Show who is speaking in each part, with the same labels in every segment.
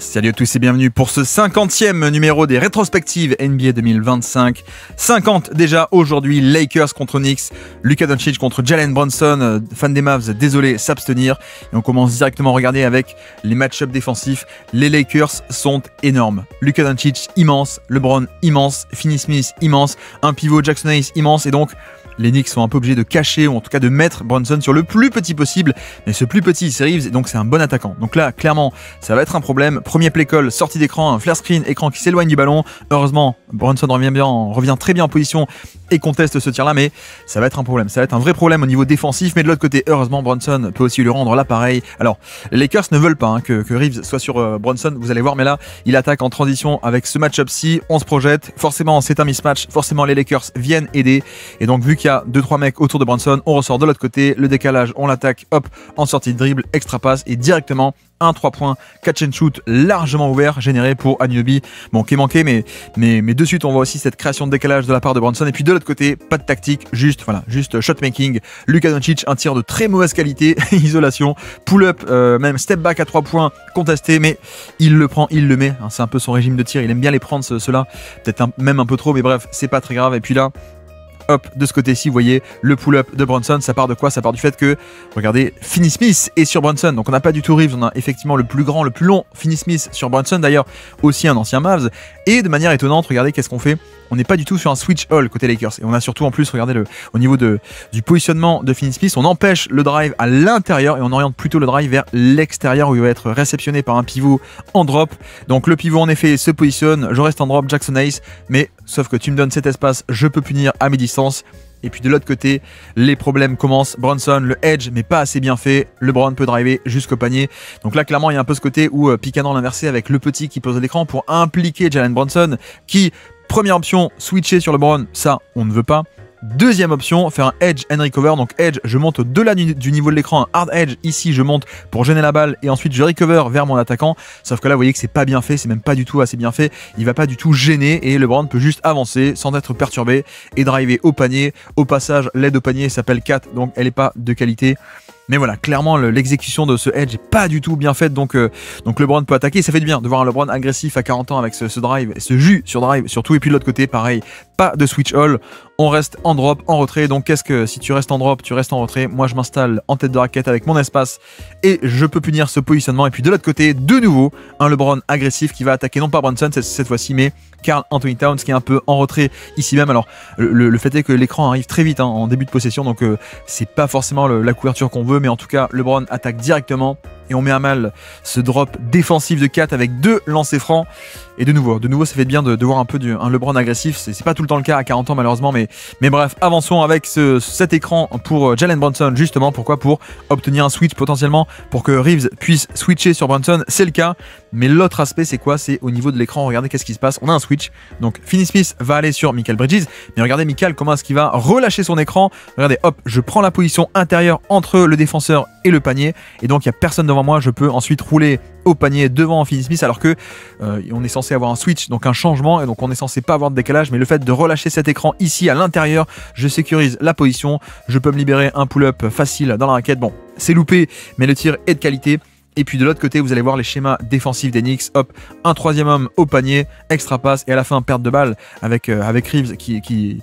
Speaker 1: Salut à tous et bienvenue pour ce 50e numéro des rétrospectives NBA 2025. 50 déjà aujourd'hui, Lakers contre Knicks, Luka Doncic contre Jalen Brunson, fan des Mavs, désolé, s'abstenir. Et on commence directement à regarder avec les match-ups défensifs. Les Lakers sont énormes. Luka Doncic immense, LeBron immense, Finney Smith immense, un pivot Jackson Hayes immense et donc les Knicks sont un peu obligés de cacher ou en tout cas de mettre Brunson sur le plus petit possible. Mais ce plus petit, c'est Reeves et donc c'est un bon attaquant. Donc là, clairement, ça va être un problème. Premier play call, sortie d'écran, un flare screen, écran qui s'éloigne du ballon. Heureusement, Brunson revient très bien en position et conteste ce tir-là, mais ça va être un problème. Ça va être un vrai problème au niveau défensif. Mais de l'autre côté, heureusement, Brunson peut aussi lui rendre l'appareil. Alors, les Lakers ne veulent pas que Reeves soit sur Brunson, vous allez voir, mais là, il attaque en transition avec ce match-up-ci. On se projette. Forcément, c'est un mismatch. Forcément, les Lakers viennent aider. Et donc, vu qu'il y a 2-3 mecs autour de Brunson, on ressort de l'autre côté, le décalage, on l'attaque, hop, en sortie de dribble, extra passe et directement un 3 points, catch and shoot largement ouvert, généré pour Anunoby, bon qui est manqué, mais de suite on voit aussi cette création de décalage de la part de Brunson, et puis de l'autre côté, pas de tactique, juste shot making, Luka Doncic, un tir de très mauvaise qualité, isolation, pull-up, même step back à 3 points, contesté, mais il le prend, il le met, hein, c'est un peu son régime de tir, il aime bien les prendre ceux-là, peut-être même un peu trop, mais bref, c'est pas très grave, et puis là, hop, de ce côté-ci, vous voyez le pull-up de Brunson. Ça part de quoi? Ça part du fait que, regardez, Finney Smith est sur Brunson. Donc on n'a pas du tout Reeves, on a effectivement le plus grand, le plus long Finney Smith sur Brunson. D'ailleurs, aussi un ancien Mavs. Et de manière étonnante, regardez qu'est-ce qu'on fait. On n'est pas du tout sur un switch all côté Lakers. Et on a surtout en plus, regardez au niveau du positionnement de Finney Smith, on empêche le drive à l'intérieur et on oriente plutôt le drive vers l'extérieur où il va être réceptionné par un pivot en drop. Donc le pivot en effet se positionne, je reste en drop, Jackson Hayes, mais sauf que tu me donnes cet espace, je peux punir à mes distances. Et puis de l'autre côté, les problèmes commencent. Brunson, le edge, mais pas assez bien fait. LeBron peut driver jusqu'au panier. Donc là, clairement, il y a un peu ce côté où pick and roll inversé avec le petit qui pose l'écran pour impliquer Jalen Brunson qui, première option, switcher sur LeBron, ça, on ne veut pas. Deuxième option, faire un edge and recover. Donc edge, je monte au-delà du niveau de l'écran, un hard edge. Ici, je monte pour gêner la balle et ensuite je recover vers mon attaquant. Sauf que là, vous voyez que c'est pas bien fait, c'est même pas du tout assez bien fait. Il va pas du tout gêner et LeBron peut juste avancer sans être perturbé et driver au panier. Au passage, l'aide au panier s'appelle 4, donc elle est pas de qualité. Mais voilà, clairement, l'exécution de ce edge est pas du tout bien faite, donc LeBron peut attaquer. Ça fait du bien de voir un LeBron agressif à 40 ans avec ce drive, ce jus sur drive surtout. Et puis de l'autre côté, pareil, pas de switch all. On reste en drop, en retrait. Donc qu'est-ce que si tu restes en drop, tu restes en retrait. Moi, je m'installe en tête de raquette avec mon espace et je peux punir ce positionnement. Et puis de l'autre côté, de nouveau, un LeBron agressif qui va attaquer non pas Brunson cette fois-ci, mais Karl Anthony Towns qui est un peu en retrait ici même. Alors le fait est que l'écran arrive très vite en début de possession, donc c'est pas forcément la couverture qu'on veut, mais en tout cas LeBron attaque directement et on met à mal ce drop défensif de 4 avec 2 lancers francs. Et de nouveau ça fait bien de voir un peu un LeBron agressif. C'est pas tout le temps le cas à 40 ans malheureusement, mais bref, avançons avec cet écran pour Jalen Brunson, justement. Pourquoi? Pour obtenir un switch potentiellement pour que Reeves puisse switcher sur Brunson, c'est le cas. Mais l'autre aspect, c'est quoi? C'est au niveau de l'écran, regardez qu'est-ce qui se passe. On a un switch, donc Finney Smith va aller sur Mikal Bridges, mais regardez Mikal comment est-ce qu'il va relâcher son écran. Regardez, hop, je prends la position intérieure entre le défenseur et le panier, et donc il n'y a personne devant moi, je peux ensuite rouler au panier devant Finney Smith, alors que on est censé avoir un switch, donc un changement, et donc on est censé pas avoir de décalage, mais le fait de relâcher cet écran ici à l'intérieur, je sécurise la position, je peux me libérer un pull-up facile dans la raquette. Bon, c'est loupé, mais le tir est de qualité. Et puis de l'autre côté, vous allez voir les schémas défensifs des Knicks. Hop, un troisième homme au panier, extra passe et à la fin perte de balle avec Reeves qui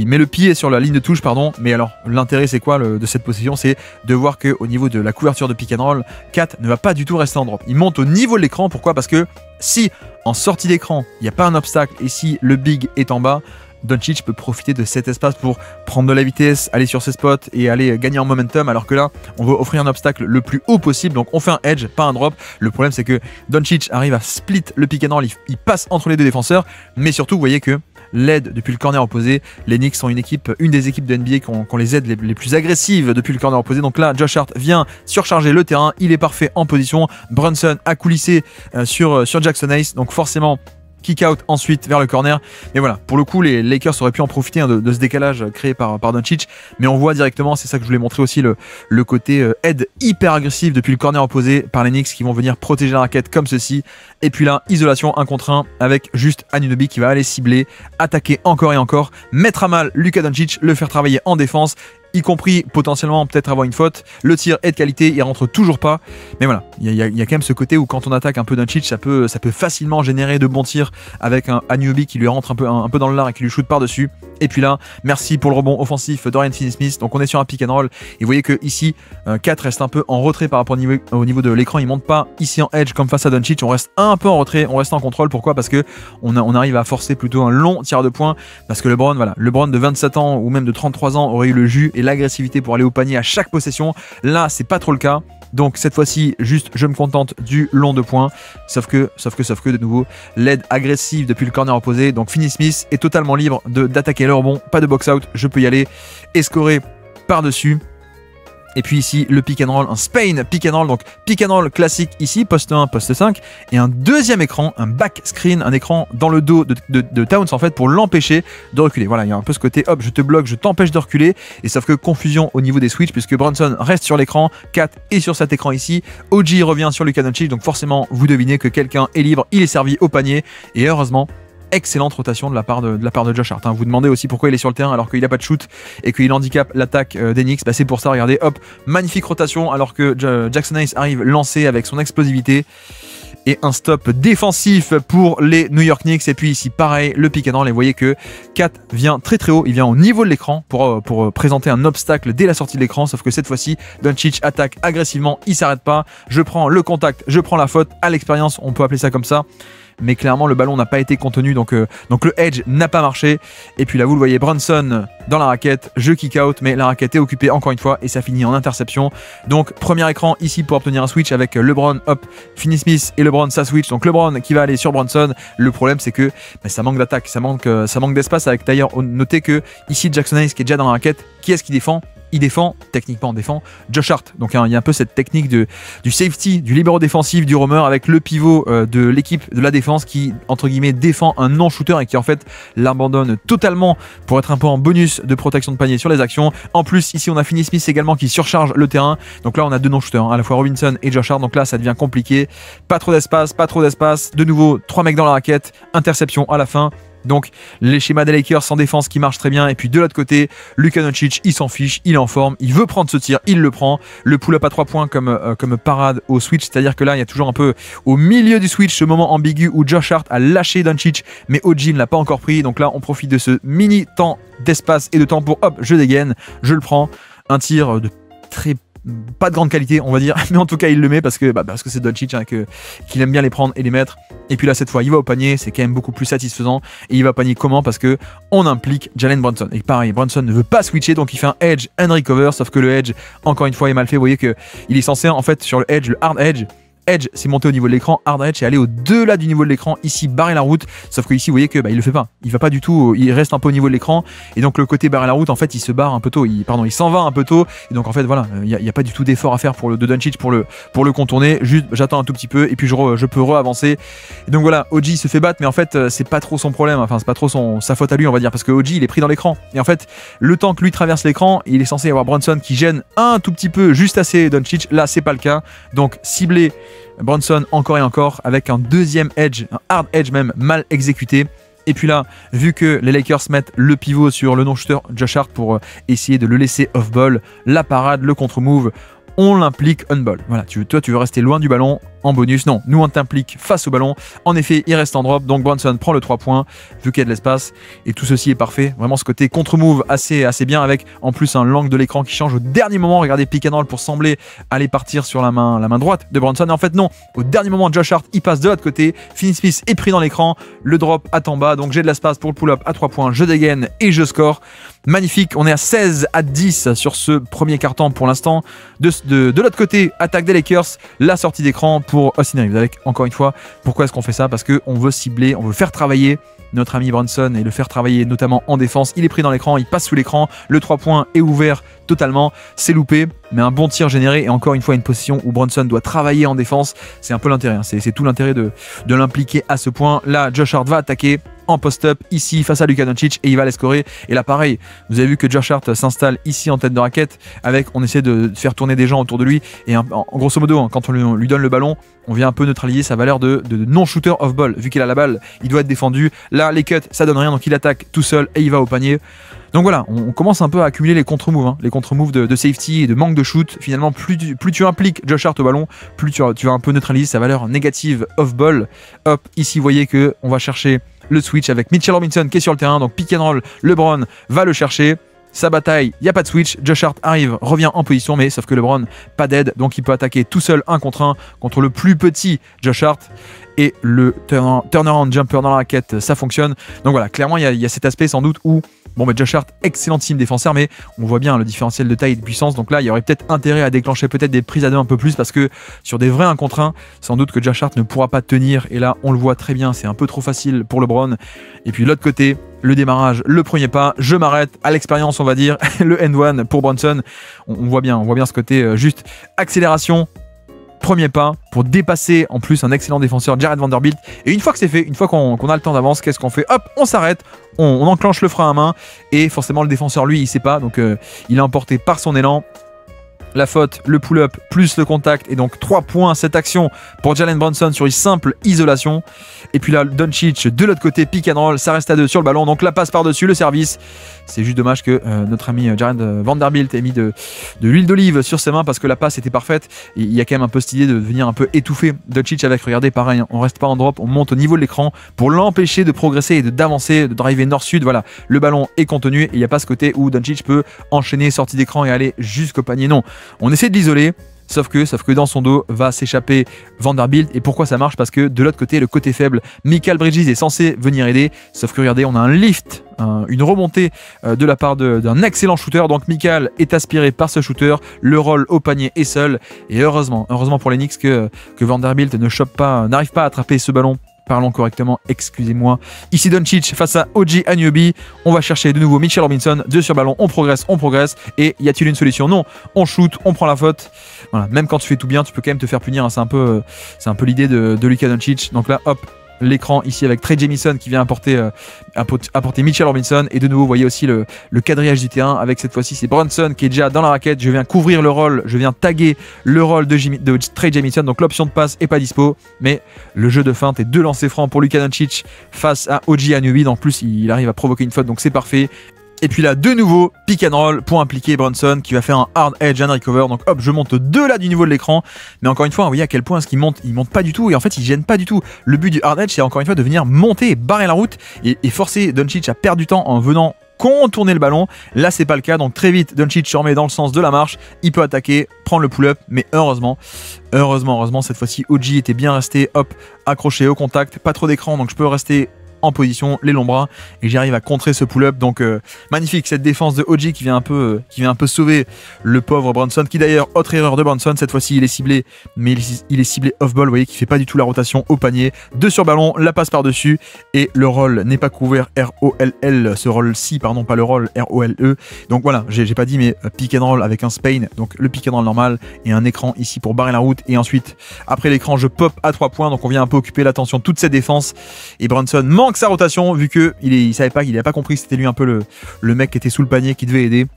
Speaker 1: met le pied sur la ligne de touche, pardon. Mais alors l'intérêt c'est quoi de cette possession? C'est de voir que au niveau de la couverture de pick and roll, Kat ne va pas du tout rester en drop. Il monte au niveau de l'écran. Pourquoi? Parce que si en sortie d'écran il n'y a pas un obstacle et si le big est en bas, Doncic peut profiter de cet espace pour prendre de la vitesse, aller sur ses spots et aller gagner en momentum, alors que là, on veut offrir un obstacle le plus haut possible, donc on fait un edge, pas un drop. Le problème, c'est que Doncic arrive à split le pick and roll, il passe entre les deux défenseurs, mais surtout, vous voyez que l'aide depuis le corner opposé, les Knicks sont une des équipes de NBA qu'on les aide les plus agressives depuis le corner opposé. Donc là, Josh Hart vient surcharger le terrain, il est parfait en position. Brunson a coulissé sur Jackson Hayes, donc forcément kick out ensuite vers le corner. Mais voilà, pour le coup, les Lakers auraient pu en profiter de ce décalage créé par Doncic. Mais on voit directement, c'est ça que je voulais montrer aussi, le côté aide hyper agressif depuis le corner opposé par les Knicks qui vont venir protéger la raquette comme ceci. Et puis là, isolation 1 contre 1 avec juste Anunoby qui va aller cibler, attaquer encore et encore, mettre à mal Luka Doncic, le faire travailler en défense y compris potentiellement peut-être avoir une faute. Le tir est de qualité, il rentre toujours pas. Mais voilà, il y a quand même ce côté où quand on attaque un peu Doncic, ça peut facilement générer de bons tirs avec un Anunoby qui lui rentre un peu dans le lard et qui lui shoot par-dessus. Et puis là, merci pour le rebond offensif Dorian Finney-Smith. Donc on est sur un pick and roll. Et vous voyez que ici, 4 reste un peu en retrait par rapport au niveau de l'écran. Il monte pas ici en edge comme face à Doncic. On reste un peu en retrait, on reste en contrôle. Pourquoi? Parce que on arrive à forcer plutôt un long tir de poing. Parce que LeBron, voilà, LeBron de 27 ans ou même de 33 ans aurait eu le jus et l'agressivité pour aller au panier à chaque possession. Là, c'est pas trop le cas. Donc cette fois-ci, juste je me contente du long de points. Sauf que de nouveau, l'aide agressive depuis le corner opposé. Donc Finney-Smith est totalement libre d'attaquer le rebond. Pas de box-out, je peux y aller et scorer par-dessus. Et puis ici, le pick and roll, un Spain pick and roll, donc pick and roll classique ici, poste 1, poste 5, et un deuxième écran, un back screen, un écran dans le dos de Towns en fait pour l'empêcher de reculer. Voilà, il y a un peu ce côté, hop, je te bloque, je t'empêche de reculer, et sauf que confusion au niveau des switches, puisque Brunson reste sur l'écran, 4 est sur cet écran ici, OG revient sur Luka Doncic, donc forcément, vous devinez que quelqu'un est libre, il est servi au panier, et heureusement, excellente rotation de la part de Josh Hart. Vous demandez aussi pourquoi il est sur le terrain alors qu'il n'a pas de shoot et qu'il handicape l'attaque d'Enix. C'est pour ça, regardez, hop, magnifique rotation alors que Jackson Hayes arrive lancé avec son explosivité. Et un stop défensif pour les New York Knicks. Et puis ici, pareil, le pick and roll. Et vous voyez que Kat vient très très haut. Il vient au niveau de l'écran pour présenter un obstacle dès la sortie de l'écran. Sauf que cette fois-ci, Doncic attaque agressivement. Il s'arrête pas. Je prends le contact, je prends la faute. À l'expérience, on peut appeler ça comme ça. Mais clairement le ballon n'a pas été contenu, donc le edge n'a pas marché. Et puis là vous le voyez, Brunson dans la raquette, je kick out, mais la raquette est occupée encore une fois et ça finit en interception. Donc premier écran ici pour obtenir un switch avec LeBron, hop, Finney-Smith et LeBron ça switch. Donc LeBron qui va aller sur Brunson. Le problème c'est que ça manque d'attaque, ça manque d'espace. Avec d'ailleurs notez que ici Jackson Hayes qui est déjà dans la raquette, qui est-ce qui défend? Il défend, techniquement on défend Josh Hart. Donc il y a un peu cette technique du safety, du libéro défensif, du roamer avec le pivot de l'équipe de la défense qui, entre guillemets, défend un non-shooter et qui en fait l'abandonne totalement pour être un peu en bonus de protection de panier sur les actions. En plus, ici on a Finney-Smith également qui surcharge le terrain. Donc là on a deux non-shooters, à la fois Robinson et Josh Hart. Donc là ça devient compliqué. Pas trop d'espace. De nouveau, 3 mecs dans la raquette. Interception à la fin. Donc les schémas des Lakers sans défense qui marchent très bien. Et puis de l'autre côté, Luka Doncic, il s'en fiche, il est en forme, il veut prendre ce tir, il le prend. Le pull-up à 3 points comme parade au switch, c'est-à-dire que là il y a toujours un peu au milieu du switch ce moment ambigu où Josh Hart a lâché Doncic, mais OG ne l'a pas encore pris. Donc là on profite de ce mini temps d'espace et de temps pour hop, je dégaine, je le prends. Un tir de pas de grande qualité on va dire, mais en tout cas il le met parce que c'est Doncic qu'il aime bien les prendre et les mettre. Et puis là cette fois il va au panier, c'est quand même beaucoup plus satisfaisant. Et il va au panier comment? Parce que on implique Jalen Brunson. Et pareil, Brunson ne veut pas switcher, donc il fait un edge and recover, sauf que le edge encore une fois est mal fait. Vous voyez que il est censé en fait sur le edge, le hard edge, c'est monté au niveau de l'écran, hard edge c'est aller au-delà du niveau de l'écran, ici barrer la route, sauf que ici vous voyez que il le fait pas, il va pas du tout, il reste un peu au niveau de l'écran, et donc le côté barrer la route en fait il se barre un peu tôt, il s'en va un peu tôt, et donc en fait voilà, il y a pas du tout d'effort à faire de Doncic pour le contourner, juste j'attends un tout petit peu et puis je peux re-avancer. Et donc voilà, OG se fait battre, mais en fait c'est pas trop son problème, enfin c'est pas trop sa faute à lui on va dire, parce que OG il est pris dans l'écran, et en fait le temps que lui traverse l'écran, il est censé y avoir Brunson qui gêne un tout petit peu, juste assez Doncic, là c'est pas le cas, donc ciblé Brunson encore et encore avec un deuxième edge, un hard edge même mal exécuté. Et puis là, vu que les Lakers mettent le pivot sur le non-shooter Josh Hart pour essayer de le laisser off-ball, la parade, le contre-move, on l'implique on-ball. Voilà, toi tu veux rester loin du ballon en bonus. Non, nous on t'implique face au ballon. En effet, il reste en drop, donc Brunson prend le 3 points, vu qu'il y a de l'espace. Et tout ceci est parfait. Vraiment ce côté contre-move assez bien, avec en plus un l'angle de l'écran qui change au dernier moment. Regardez, pick and roll pour sembler aller partir sur la main droite de Brunson. Et en fait non, au dernier moment Josh Hart, il passe de l'autre côté. Finney-Smith est pris dans l'écran, le drop attend bas, donc j'ai de l'espace pour le pull-up à 3 points. Je dégaine et je score. Magnifique, on est à 16-10 sur ce premier quart-temps pour l'instant. De l'autre côté, attaque des Lakers, la sortie d'écran pour Austin Reeves. Avec, encore une fois, pourquoi est-ce qu'on fait ça? Parce qu'on veut cibler, on veut faire travailler notre ami Brunson et le faire travailler notamment en défense. Il est pris dans l'écran, il passe sous l'écran, le 3 points est ouvert totalement, c'est loupé, mais un bon tir généré et encore une fois une position où Brunson doit travailler en défense. C'est un peu l'intérêt, c'est tout l'intérêt de l'impliquer à ce point. Là, Josh Hart va attaquer. en post-up ici face à Luka Doncic et il va aller scorer. Et là pareil, vous avez vu que Josh Hart s'installe ici en tête de raquette avec, on essaie de faire tourner des gens autour de lui et en grosso modo hein, quand on lui donne le ballon, on vient un peu neutraliser sa valeur de non-shooter off-ball. Vu qu'il a la balle, il doit être défendu. Là les cuts ça donne rien donc il attaque tout seul et il va au panier. Donc voilà, on commence un peu à accumuler les contre-moves, hein, les contre-moves de safety et de manque de shoot. Finalement, plus tu impliques Josh Hart au ballon, plus tu vas un peu neutraliser sa valeur négative off-ball. Hop, ici, vous voyez qu'on va chercher le switch avec Mitchell Robinson qui est sur le terrain. Donc pick and roll, LeBron va le chercher. Sa bataille, il n'y a pas de switch, Josh Hart arrive, revient en position, mais sauf que LeBron, pas d'aide, donc il peut attaquer tout seul 1 contre 1 contre le plus petit Josh Hart. Et le turnaround jumper dans la raquette, ça fonctionne. Donc voilà, clairement, il y a cet aspect sans doute où, bon, mais Josh Hart, excellentissime défenseur, mais on voit bien le différentiel de taille et de puissance. Donc là, il y aurait peut-être intérêt à déclencher peut-être des prises à deux un peu plus parce que sur des vrais 1 contre 1, sans doute que Josh Hart ne pourra pas tenir. Et là, on le voit très bien, c'est un peu trop facile pour LeBron. Et puis l'autre côté, le démarrage, le premier pas, je m'arrête à l'expérience, on va dire, le end one pour Brunson. On voit bien ce côté juste accélération. Premier pas pour dépasser en plus un excellent défenseur Jared Vanderbilt. Et une fois que c'est fait, une fois qu'on a le temps d'avance, qu'est-ce qu'on fait? Hop, on s'arrête, on enclenche le frein à main et forcément le défenseur lui il sait pas, donc il est emporté par son élan. La faute, le pull-up plus le contact et donc 3 points cette action pour Jalen Brunson sur une simple isolation. Et puis là Doncic de l'autre côté pick and roll, ça reste à 2 sur le ballon donc la passe par-dessus le service. C'est juste dommage que notre ami Jared Vanderbilt ait mis de l'huile d'olive sur ses mains parce que la passe était parfaite. Et il y a quand même un peu cette idée de venir un peu étouffer Doncic avec, regardez pareil, on reste pas en drop, on monte au niveau de l'écran pour l'empêcher de progresser et d'avancer, de driver nord-sud. Voilà, le ballon est contenu et il n'y a pas ce côté où Doncic peut enchaîner sortie d'écran et aller jusqu'au panier. Non, on essaie de l'isoler. Sauf que dans son dos va s'échapper Vanderbilt. Et pourquoi ça marche? Parce que de l'autre côté, le côté faible, Mikal Bridges est censé venir aider. Sauf que regardez, on a un lift, une remontée de la part d'un excellent shooter. Donc Mikal est aspiré par ce shooter. Le roll au panier est seul. Et heureusement pour les Knicks que Vanderbilt n'arrive pas à attraper ce ballon. Parlons correctement, excusez-moi. Ici Doncic face à OG Anunoby. On va chercher de nouveau Mitchell Robinson. 2 sur ballon, on progresse. Et y a-t-il une solution? Non, on shoot, on prend la faute. Voilà, même quand tu fais tout bien, tu peux quand même te faire punir. Hein. C'est un peu l'idée de Luka Doncic. Donc là, hop, l'écran ici avec Trey Jamison qui vient apporter Mitchell Robinson. Et de nouveau, vous voyez aussi le quadrillage du terrain avec cette fois-ci, c'est Brunson qui est déjà dans la raquette. Je viens couvrir le roll, je viens taguer le roll de Trey Jamison. Donc l'option de passe est pas dispo. Mais le jeu de feinte et 2 lancers francs pour Luka Doncic face à OG Anunoby. En plus, il arrive à provoquer une faute, donc c'est parfait. Et puis là, de nouveau, pick and roll pour impliquer Brunson qui va faire un hard edge and recover. Donc hop, je monte de là du niveau de l'écran. Mais encore une fois, vous voyez à quel point est-ce qu'il monte. Il monte pas du tout et en fait, il gêne pas du tout. Le but du hard edge, c'est encore une fois de venir monter et barrer la route et forcer Doncic à perdre du temps en venant contourner le ballon. Là, c'est pas le cas. Donc très vite, Doncic se remet dans le sens de la marche. Il peut attaquer, prendre le pull-up. Mais heureusement, cette fois-ci, OG était bien resté, hop, accroché au contact. Pas trop d'écran, donc je peux rester en position, les longs bras, et j'arrive à contrer ce pull-up. Donc magnifique cette défense de OG qui vient un peu sauver le pauvre Brunson, qui d'ailleurs, autre erreur de Brunson, cette fois-ci il est ciblé, mais il est ciblé off-ball, vous voyez qu'il fait pas du tout la rotation au panier. 2 sur ballon, la passe par-dessus, et le roll n'est pas couvert, R-O-L-L, ce roll-ci, pardon, pas le roll, R-O-L-E. Donc voilà, j'ai pas dit, mais pick and roll avec un Spain, donc le pick and roll normal, et un écran ici pour barrer la route, et ensuite, après l'écran, je pop à 3 points, donc on vient un peu occuper l'attention de toute cette défense, et Brunson manque sa rotation vu que il savait pas, qu'il n'avait pas compris que c'était lui un peu le mec qui était sous le panier qui devait aider.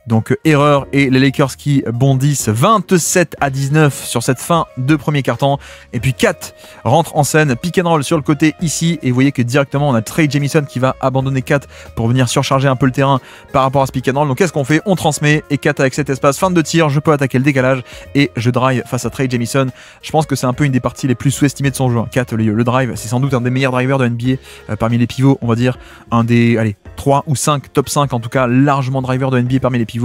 Speaker 1: Donc erreur et les Lakers qui bondissent 27-19 sur cette fin de premier quart-temps. Et puis 4 rentre en scène, pick and roll sur le côté ici. Et vous voyez que directement on a Trey Jamison qui va abandonner 4 pour venir surcharger un peu le terrain par rapport à ce pick and roll. Donc qu'est-ce qu'on fait? On transmet et 4 avec cet espace, fin de tir, je peux attaquer le décalage et je drive face à Trey Jamison. Je pense que c'est un peu une des parties les plus sous-estimées de son jeu. 4, le drive, c'est sans doute un des meilleurs drivers de NBA parmi les pivots, on va dire. Un des 3 ou 5, top 5 en tout cas, largement driver de NBA parmi les pivots.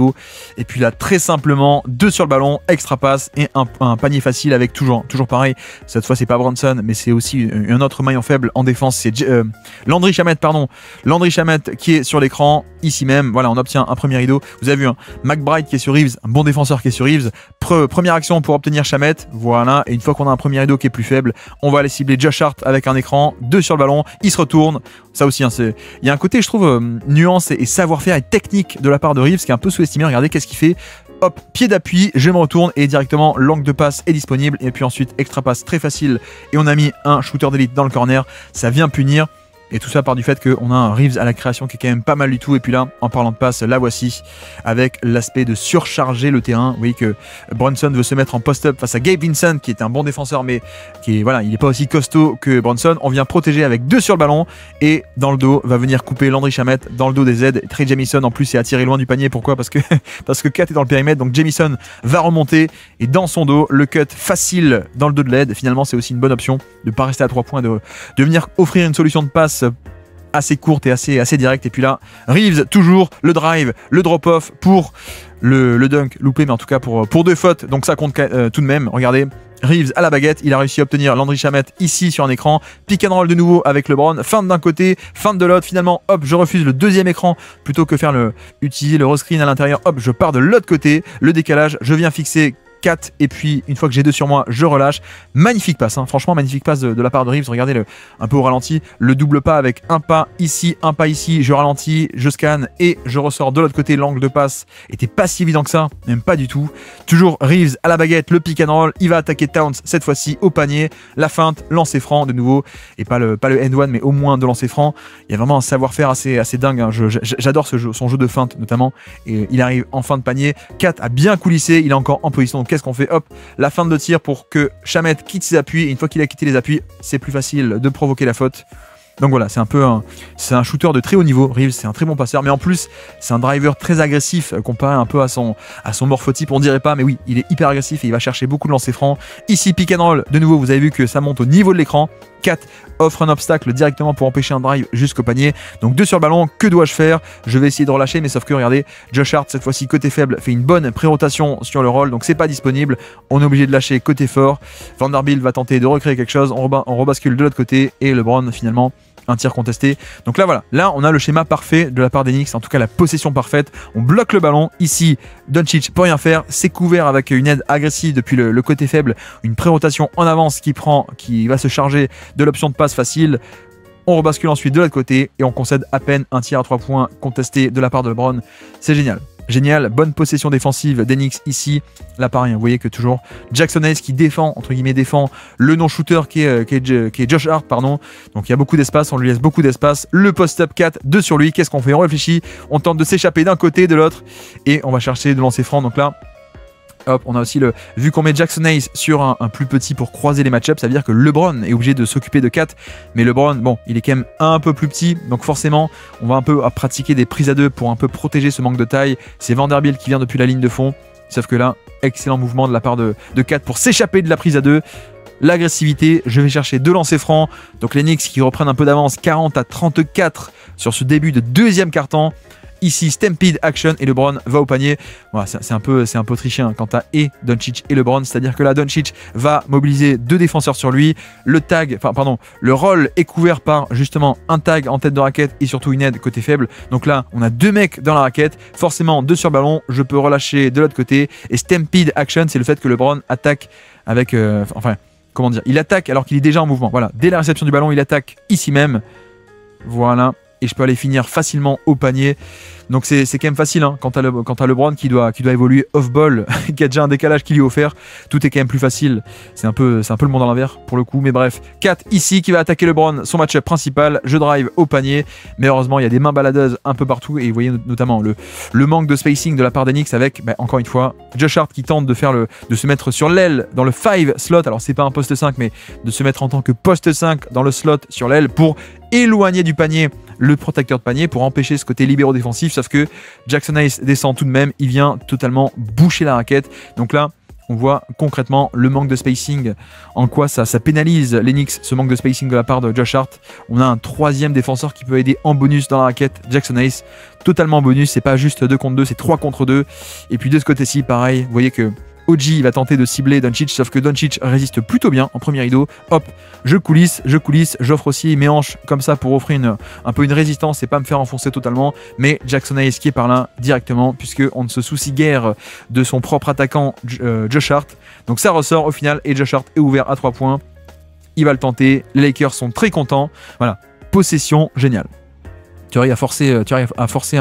Speaker 1: Et puis là, très simplement, 2 sur le ballon, extra passe et un panier facile avec toujours pareil. Cette fois, c'est pas Brunson, mais c'est aussi un autre maillon faible en défense. C'est Landry Shamet, Landry Shamet qui est sur l'écran, ici même. Voilà, on obtient un premier rideau. Vous avez vu, McBride qui est sur Reeves, un bon défenseur qui est sur Reeves. Première action pour obtenir Shamet. Voilà, et une fois qu'on a un premier rideau qui est plus faible, on va aller cibler Josh Hart avec un écran, 2 sur le ballon, il se retourne. Ça aussi, il y a un côté, je trouve, nuance et savoir-faire et technique de la part de Reeves qui est un peu sous-estimé. Regardez qu'est-ce qu'il fait. Hop, pied d'appui, je me retourne et directement l'angle de passe est disponible. Et puis ensuite, extra passe très facile. Et on a mis un shooter d'élite dans le corner. Ça vient punir. Et tout ça part du fait qu'on a un Reeves à la création qui est quand même pas mal du tout. Et puis là, en parlant de passe, la voici avec l'aspect de surcharger le terrain. Vous voyez que Brunson veut se mettre en post-up face à Gabe Vincent, qui est un bon défenseur, mais qui est, voilà, il n'est pas aussi costaud que Brunson. On vient protéger avec 2 sur le ballon. Et dans le dos, va venir couper Landry Shamet dans le dos des aides. Trey Jamison, en plus, est attiré loin du panier. Pourquoi? Parce que Kat est dans le périmètre. Donc Jamison va remonter. Et dans son dos, le cut facile dans le dos de l'aide. Finalement, c'est aussi une bonne option de ne pas rester à 3 points, de venir offrir une solution de passe assez courte et assez directe. Et puis là, Reeves, toujours le drive, le drop-off pour le dunk loupé, mais en tout cas pour 2 fautes. Donc ça compte tout de même. Regardez, Reeves à la baguette, il a réussi à obtenir Landry Shamet ici sur un écran. Pick and roll de nouveau avec LeBron. Feinte d'un côté, feinte de l'autre. Finalement, hop, je refuse le deuxième écran plutôt que faire utiliser le rescreen à l'intérieur. Hop, je pars de l'autre côté. Le décalage, je viens fixer 4 et puis une fois que j'ai 2 sur moi, je relâche. Magnifique passe, hein. Franchement magnifique passe de la part de Reeves. Regardez un peu au ralenti, le double pas avec un pas ici, je ralentis, je scanne et je ressors de l'autre côté. L'angle de passe était pas si évident que ça, même pas du tout. Toujours Reeves à la baguette, le pick and roll, il va attaquer Towns cette fois-ci au panier, la feinte, lancer franc de nouveau, et pas le end one mais au moins de lancer franc. Il y a vraiment un savoir-faire assez dingue, hein. J'adore son jeu de feinte notamment, et il arrive en fin de panier. Kat a bien coulissé, il est encore en position. Donc qu'est-ce qu'on fait? Hop, la feinte de tir pour que Shamet quitte ses appuis, et une fois qu'il a quitté les appuis, c'est plus facile de provoquer la faute. Donc voilà, c'est un shooter de très haut niveau. Reeves, c'est un très bon passeur, mais en plus, c'est un driver très agressif comparé un peu à son morphotype, on dirait pas, mais oui, il est hyper agressif et il va chercher beaucoup de lancers francs. Ici, pick and roll, de nouveau, vous avez vu que ça monte au niveau de l'écran. Kat offre un obstacle directement pour empêcher un drive jusqu'au panier. Donc 2 sur le ballon, que dois-je faire? Je vais essayer de relâcher, mais sauf que regardez, Josh Hart, cette fois-ci côté faible, fait une bonne pré-rotation sur le roll, donc c'est pas disponible. On est obligé de lâcher côté fort. Vanderbilt va tenter de recréer quelque chose, on rebascule de l'autre côté, et LeBron finalement un tir contesté. Donc là voilà, là on a le schéma parfait de la part des Knicks, en tout cas la possession parfaite. On bloque le ballon, ici Doncic peut rien faire, c'est couvert avec une aide agressive depuis le côté faible, une pré-rotation en avance qui va se charger de l'option de passe facile. On rebascule ensuite de l'autre côté et on concède à peine un tir à 3 points contesté de la part de LeBron. C'est génial. Génial, bonne possession défensive d'Enix ici. Là pareil, vous voyez que toujours Jackson Hayes qui défend, entre guillemets défend le non-shooter qui est Josh Hart, pardon. Donc il y a beaucoup d'espace, on lui laisse beaucoup d'espace. Le post-up 4, 2 sur lui, qu'est-ce qu'on fait? On réfléchit, on tente de s'échapper d'un côté, de l'autre, et on va chercher de lancer franc. Donc là, hop, on a aussi vu qu'on met Jackson Hayes sur un plus petit pour croiser les match-ups, ça veut dire que LeBron est obligé de s'occuper de 4, mais LeBron, bon, il est quand même un peu plus petit, donc forcément, on va un peu pratiquer des prises à 2 pour un peu protéger ce manque de taille. C'est Vanderbilt qui vient depuis la ligne de fond, sauf que là, excellent mouvement de la part de 4 pour s'échapper de la prise à 2. L'agressivité, je vais chercher 2 lancers francs, donc les Knicks qui reprennent un peu d'avance, 40-34 sur ce début de deuxième quart-temps. Ici, Stampede Action et LeBron va au panier. Voilà, c'est un peu autrichien quant à Doncic et LeBron, c'est-à-dire que là, Doncic va mobiliser 2 défenseurs sur lui. Le roll est couvert par justement un tag en tête de raquette et surtout une aide côté faible. Donc là, on a 2 mecs dans la raquette, forcément 2 sur ballon. Je peux relâcher de l'autre côté. Et Stampede Action, c'est le fait que LeBron attaque avec, comment dire, il attaque alors qu'il est déjà en mouvement. Voilà, dès la réception du ballon, il attaque ici même. Voilà. Et je peux aller finir facilement au panier. Donc c'est quand même facile, hein, quand t'as LeBron qui doit évoluer off-ball, qui a déjà un décalage qui lui est offert, tout est quand même plus facile. C'est un peu le monde à l'envers pour le coup, mais bref. Kat ici qui va attaquer LeBron, son match-up principal, je drive au panier, mais heureusement il y a des mains baladeuses un peu partout, et vous voyez notamment le manque de spacing de la part d'Enix avec, encore une fois, Josh Hart qui tente de se mettre sur l'aile dans le 5 slot, alors c'est pas un poste 5, mais de se mettre en tant que poste 5 dans le slot sur l'aile pour éloigner du panier le protecteur de panier, pour empêcher ce côté libéraux défensif, sauf que Jackson Hayes descend tout de même, il vient totalement boucher la raquette. Donc là, on voit concrètement le manque de spacing, en quoi ça pénalise les Knicks, ce manque de spacing de la part de Josh Hart. On a un 3e défenseur qui peut aider en bonus dans la raquette, Jackson Hayes, totalement bonus, c'est pas juste 2 contre 2, c'est 3 contre 2. Et puis de ce côté-ci, pareil, vous voyez que OG va tenter de cibler Doncic, sauf que Doncic résiste plutôt bien en premier rideau. Hop, je coulisse, j'offre aussi mes hanches comme ça pour offrir un peu une résistance et pas me faire enfoncer totalement. Mais Jackson Hayes qui est par là directement, puisqu'on ne se soucie guère de son propre attaquant Josh Hart. Donc ça ressort au final et Josh Hart est ouvert à 3 points. Il va le tenter, les Lakers sont très contents. Voilà, possession géniale. Tu arrives à forcer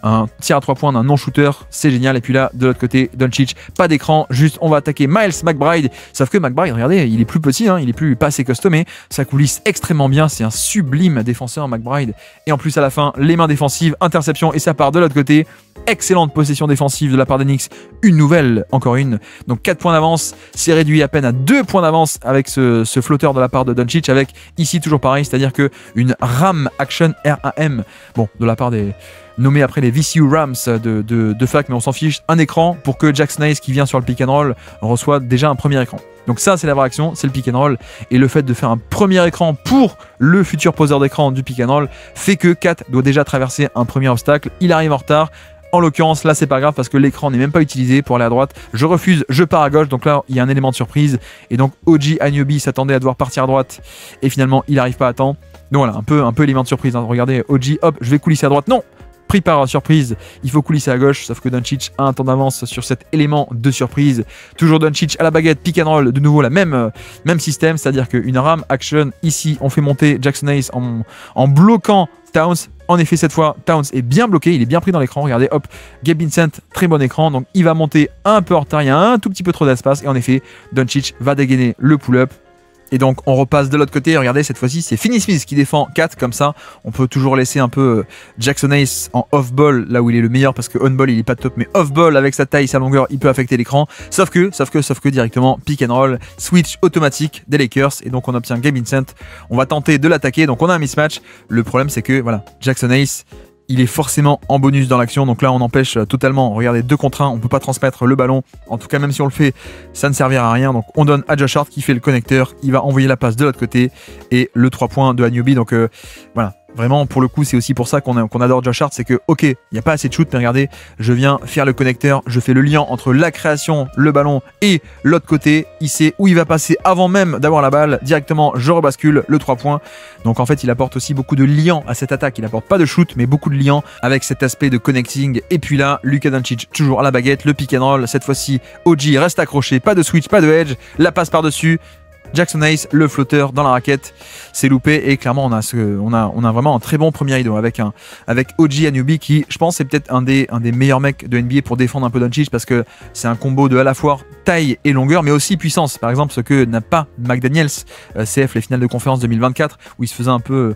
Speaker 1: un tir à 3 points d'un non-shooter, c'est génial. Et puis là, de l'autre côté, Doncic, pas d'écran, juste on va attaquer Miles McBride. Sauf que McBride, regardez, il est plus petit, hein, il est plus pas assez customé, ça coulisse extrêmement bien, c'est un sublime défenseur McBride. Et en plus à la fin, les mains défensives, interception et ça part de l'autre côté. Excellente possession défensive de la part d'Enix, une nouvelle, encore une. Donc 4 points d'avance, c'est réduit à peine à 2 points d'avance avec ce flotteur de la part de Doncic, avec ici toujours pareil, c'est-à-dire que une RAM Action RAM, bon, de la part des nommés après les VCU Rams de fac, mais on s'en fiche, un écran pour que Jackson Hayes qui vient sur le pick and roll reçoit déjà un premier écran. Donc ça, c'est la vraie action, c'est le pick and roll. Et le fait de faire un premier écran pour le futur poseur d'écran du pick and roll fait que Kat doit déjà traverser un premier obstacle. Il arrive en retard. En l'occurrence, là, c'est pas grave parce que l'écran n'est même pas utilisé pour aller à droite. Je refuse, je pars à gauche. Donc là, il y a un élément de surprise. Et donc, OG Anunoby s'attendait à devoir partir à droite. Et finalement, il n'arrive pas à temps. Donc voilà, un peu élément de surprise. Hein. Regardez, OG, hop, je vais coulisser à droite. Non! Pris par surprise, il faut coulisser à gauche, sauf que Doncic a un temps d'avance sur cet élément de surprise. Toujours Doncic à la baguette, pick and roll, de nouveau la même système, c'est-à-dire qu'une RAM action, ici on fait monter Jackson Hayes en bloquant Towns. En effet, cette fois, Towns est bien bloqué, il est bien pris dans l'écran. Regardez, hop, Gabe Vincent, très bon écran, donc il va monter un peu en retard, il y a un tout petit peu trop d'espace, et en effet, Doncic va dégainer le pull-up. Et donc on repasse de l'autre côté, regardez cette fois-ci c'est Finney Smith qui défend 4 comme ça, on peut toujours laisser un peu Jackson Hayes en off-ball là où il est le meilleur parce que on-ball il est pas top mais off-ball avec sa taille, sa longueur il peut affecter l'écran, sauf que directement pick and roll, switch automatique des Lakers et donc on obtient Gabe Vincent, on va tenter de l'attaquer donc on a un mismatch, le problème c'est que voilà Jackson Hayes il est forcément en bonus dans l'action, donc là on empêche totalement, regardez 2 contre 1, on peut pas transmettre le ballon, en tout cas même si on le fait, ça ne servira à rien, donc on donne à Josh Hart qui fait le connecteur, il va envoyer la passe de l'autre côté, et le 3 points de Anunoby, donc voilà. Vraiment, pour le coup, c'est aussi pour ça qu'on adore Josh Hart, c'est que, ok, il n'y a pas assez de shoot, mais regardez, je viens faire le connecteur, je fais le lien entre la création, le ballon et l'autre côté. Il sait où il va passer avant même d'avoir la balle. Directement, je rebascule le 3 points. Donc en fait, il apporte aussi beaucoup de liens à cette attaque. Il apporte pas de shoot, mais beaucoup de liens avec cet aspect de connecting. Et puis là, Luka Doncic, toujours à la baguette, le pick and roll. Cette fois-ci, OG reste accroché, pas de switch, pas de edge, la passe par-dessus. Jackson Hayes, le flotteur dans la raquette, c'est loupé et clairement on a vraiment un très bon premier rideau avec OG Anunoby qui je pense c'est peut-être un des meilleurs mecs de NBA pour défendre un peu Doncic parce que c'est un combo de à la fois taille et longueur mais aussi puissance, par exemple ce que n'a pas McDaniels, CF les finales de conférence 2024 où il se faisait un peu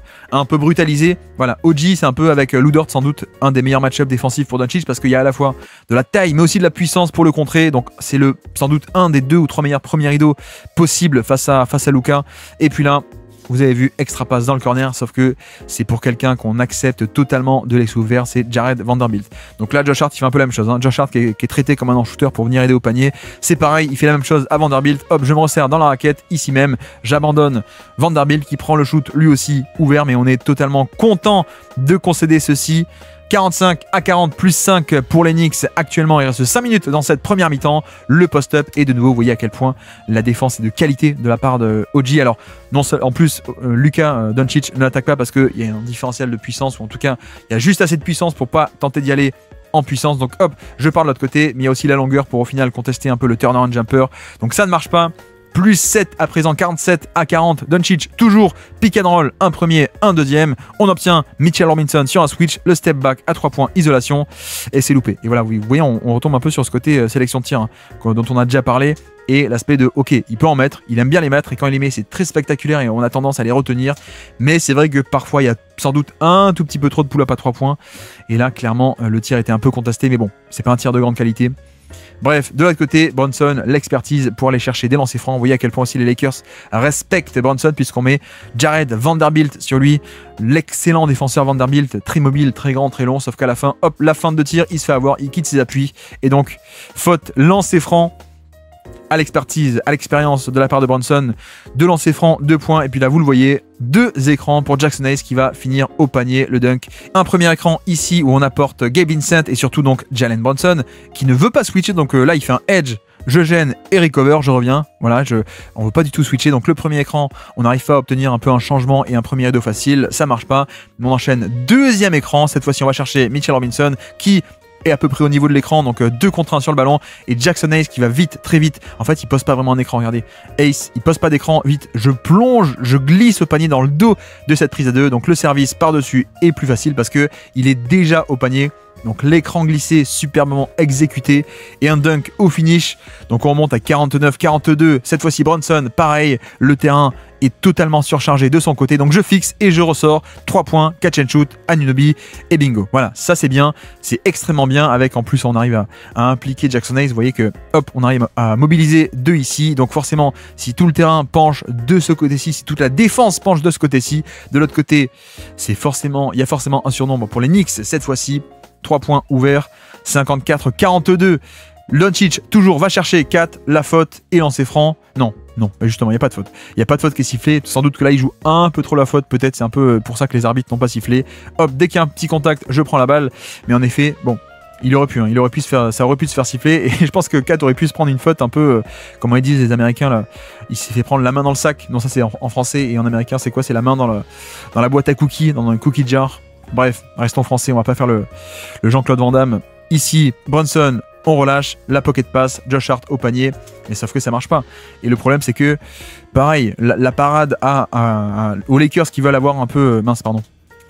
Speaker 1: brutaliser. Voilà, OG c'est un peu avec Lou Dort sans doute un des meilleurs match-ups défensifs pour Doncic parce qu'il y a à la fois de la taille mais aussi de la puissance pour le contrer, donc c'est sans doute un des 2 ou 3 meilleurs premiers rideaux possibles face à Luka. Et puis là vous avez vu extra passe dans le corner, sauf que c'est pour quelqu'un qu'on accepte totalement de laisser ouvert, c'est Jared Vanderbilt. Donc là Josh Hart il fait un peu la même chose, hein. Josh Hart qui est traité comme un non-shooter pour venir aider au panier, c'est pareil, il fait la même chose à Vanderbilt, hop je me resserre dans la raquette, ici même, j'abandonne Vanderbilt qui prend le shoot lui aussi ouvert, mais on est totalement content de concéder ceci. 45-40 plus 5 pour les Knicks. Actuellement, il reste 5 minutes dans cette première mi-temps. Le post-up et de nouveau, vous voyez à quel point la défense est de qualité de la part de OG. Alors, non seul, en plus, Luka Doncic ne l'attaque pas parce qu'il y a un différentiel de puissance, ou en tout cas, il y a juste assez de puissance pour pas tenter d'y aller en puissance. Donc hop, je pars de l'autre côté, mais il y a aussi la longueur pour au final contester un peu le turnaround jumper. Donc ça ne marche pas. Plus 7 à présent, 47-40. Doncic, toujours pick and roll, un premier, un deuxième. On obtient Mitchell Robinson sur un switch, le step back à 3 points, isolation. Et c'est loupé. Et voilà, vous voyez, on retombe un peu sur ce côté sélection de tir hein, dont on a déjà parlé. Et l'aspect de, ok, il peut en mettre, il aime bien les mettre. Et quand il les met, c'est très spectaculaire et on a tendance à les retenir. Mais c'est vrai que parfois, il y a sans doute un tout petit peu trop de pull-up à 3 points. Et là, clairement, le tir était un peu contesté. Mais bon, c'est pas un tir de grande qualité. Bref, de l'autre côté, Brunson, l'expertise pour aller chercher des lancers francs. Vous voyez à quel point aussi les Lakers respectent Brunson puisqu'on met Jared Vanderbilt sur lui. L'excellent défenseur Vanderbilt, très mobile, très grand, très long. Sauf qu'à la fin, hop, la fin de tir, il se fait avoir, il quitte ses appuis. Et donc, faute, lancer franc. À l'expertise, à l'expérience de la part de Brunson, de lancer franc, 2 points, et puis là vous le voyez, 2 écrans pour Jackson Hayes qui va finir au panier, le dunk. Un premier écran ici où on apporte Gabe Vincent et surtout donc Jalen Brunson qui ne veut pas switcher, donc là il fait un edge, je gêne et recover, je reviens, voilà, on ne veut pas du tout switcher, donc le premier écran, on n'arrive pas à obtenir un peu un changement et un premier rideau facile, ça marche pas, on enchaîne deuxième écran, cette fois-ci on va chercher Mitchell Robinson qui est à peu près au niveau de l'écran, donc 2 contre 1 sur le ballon, et Jackson Hayes qui va vite, très vite. En fait, il pose pas vraiment un écran, regardez. Ace, il pose pas d'écran, vite, je plonge, je glisse au panier dans le dos de cette prise à 2, donc le service par-dessus est plus facile parce que il est déjà au panier. Donc l'écran glissé superbement exécuté et un dunk au finish. Donc on remonte à 49-42. Cette fois-ci Bronson, pareil, le terrain est totalement surchargé de son côté. Donc je fixe et je ressors 3 points, catch and shoot, Anunoby et bingo. Voilà, ça c'est bien, c'est extrêmement bien. Avec en plus on arrive à impliquer Jackson Hayes. Vous voyez que hop, on arrive à mobiliser 2 ici. Donc forcément, si tout le terrain penche de ce côté-ci, si toute la défense penche de ce côté-ci, de l'autre côté, c'est forcément, il y a forcément un surnombre pour les Knicks cette fois-ci. 3 points ouverts, 54-42. Doncic toujours va chercher 4, la faute et lancer franc. Non, justement, il n'y a pas de faute. Il n'y a pas de faute qui est sifflée. Sans doute que là, il joue un peu trop la faute. Peut-être c'est un peu pour ça que les arbitres n'ont pas sifflé. Hop, dès qu'il y a un petit contact, je prends la balle. Mais en effet, bon, il aurait pu se faire siffler. Et je pense que Kat aurait pu se prendre une faute un peu, comment ils disent les Américains là. Il s'est fait prendre la main dans le sac. Non, ça c'est en français, et en américain, c'est quoi? C'est la main dans la boîte à cookies, dans un cookie jar. Bref, restons français, on va pas faire le Jean-Claude Van Damme. Ici, Bronson, on relâche, la pocket pass, Josh Hart au panier, mais sauf que ça marche pas. Et le problème c'est que, pareil, la parade aux Lakers qui veulent avoir un peu...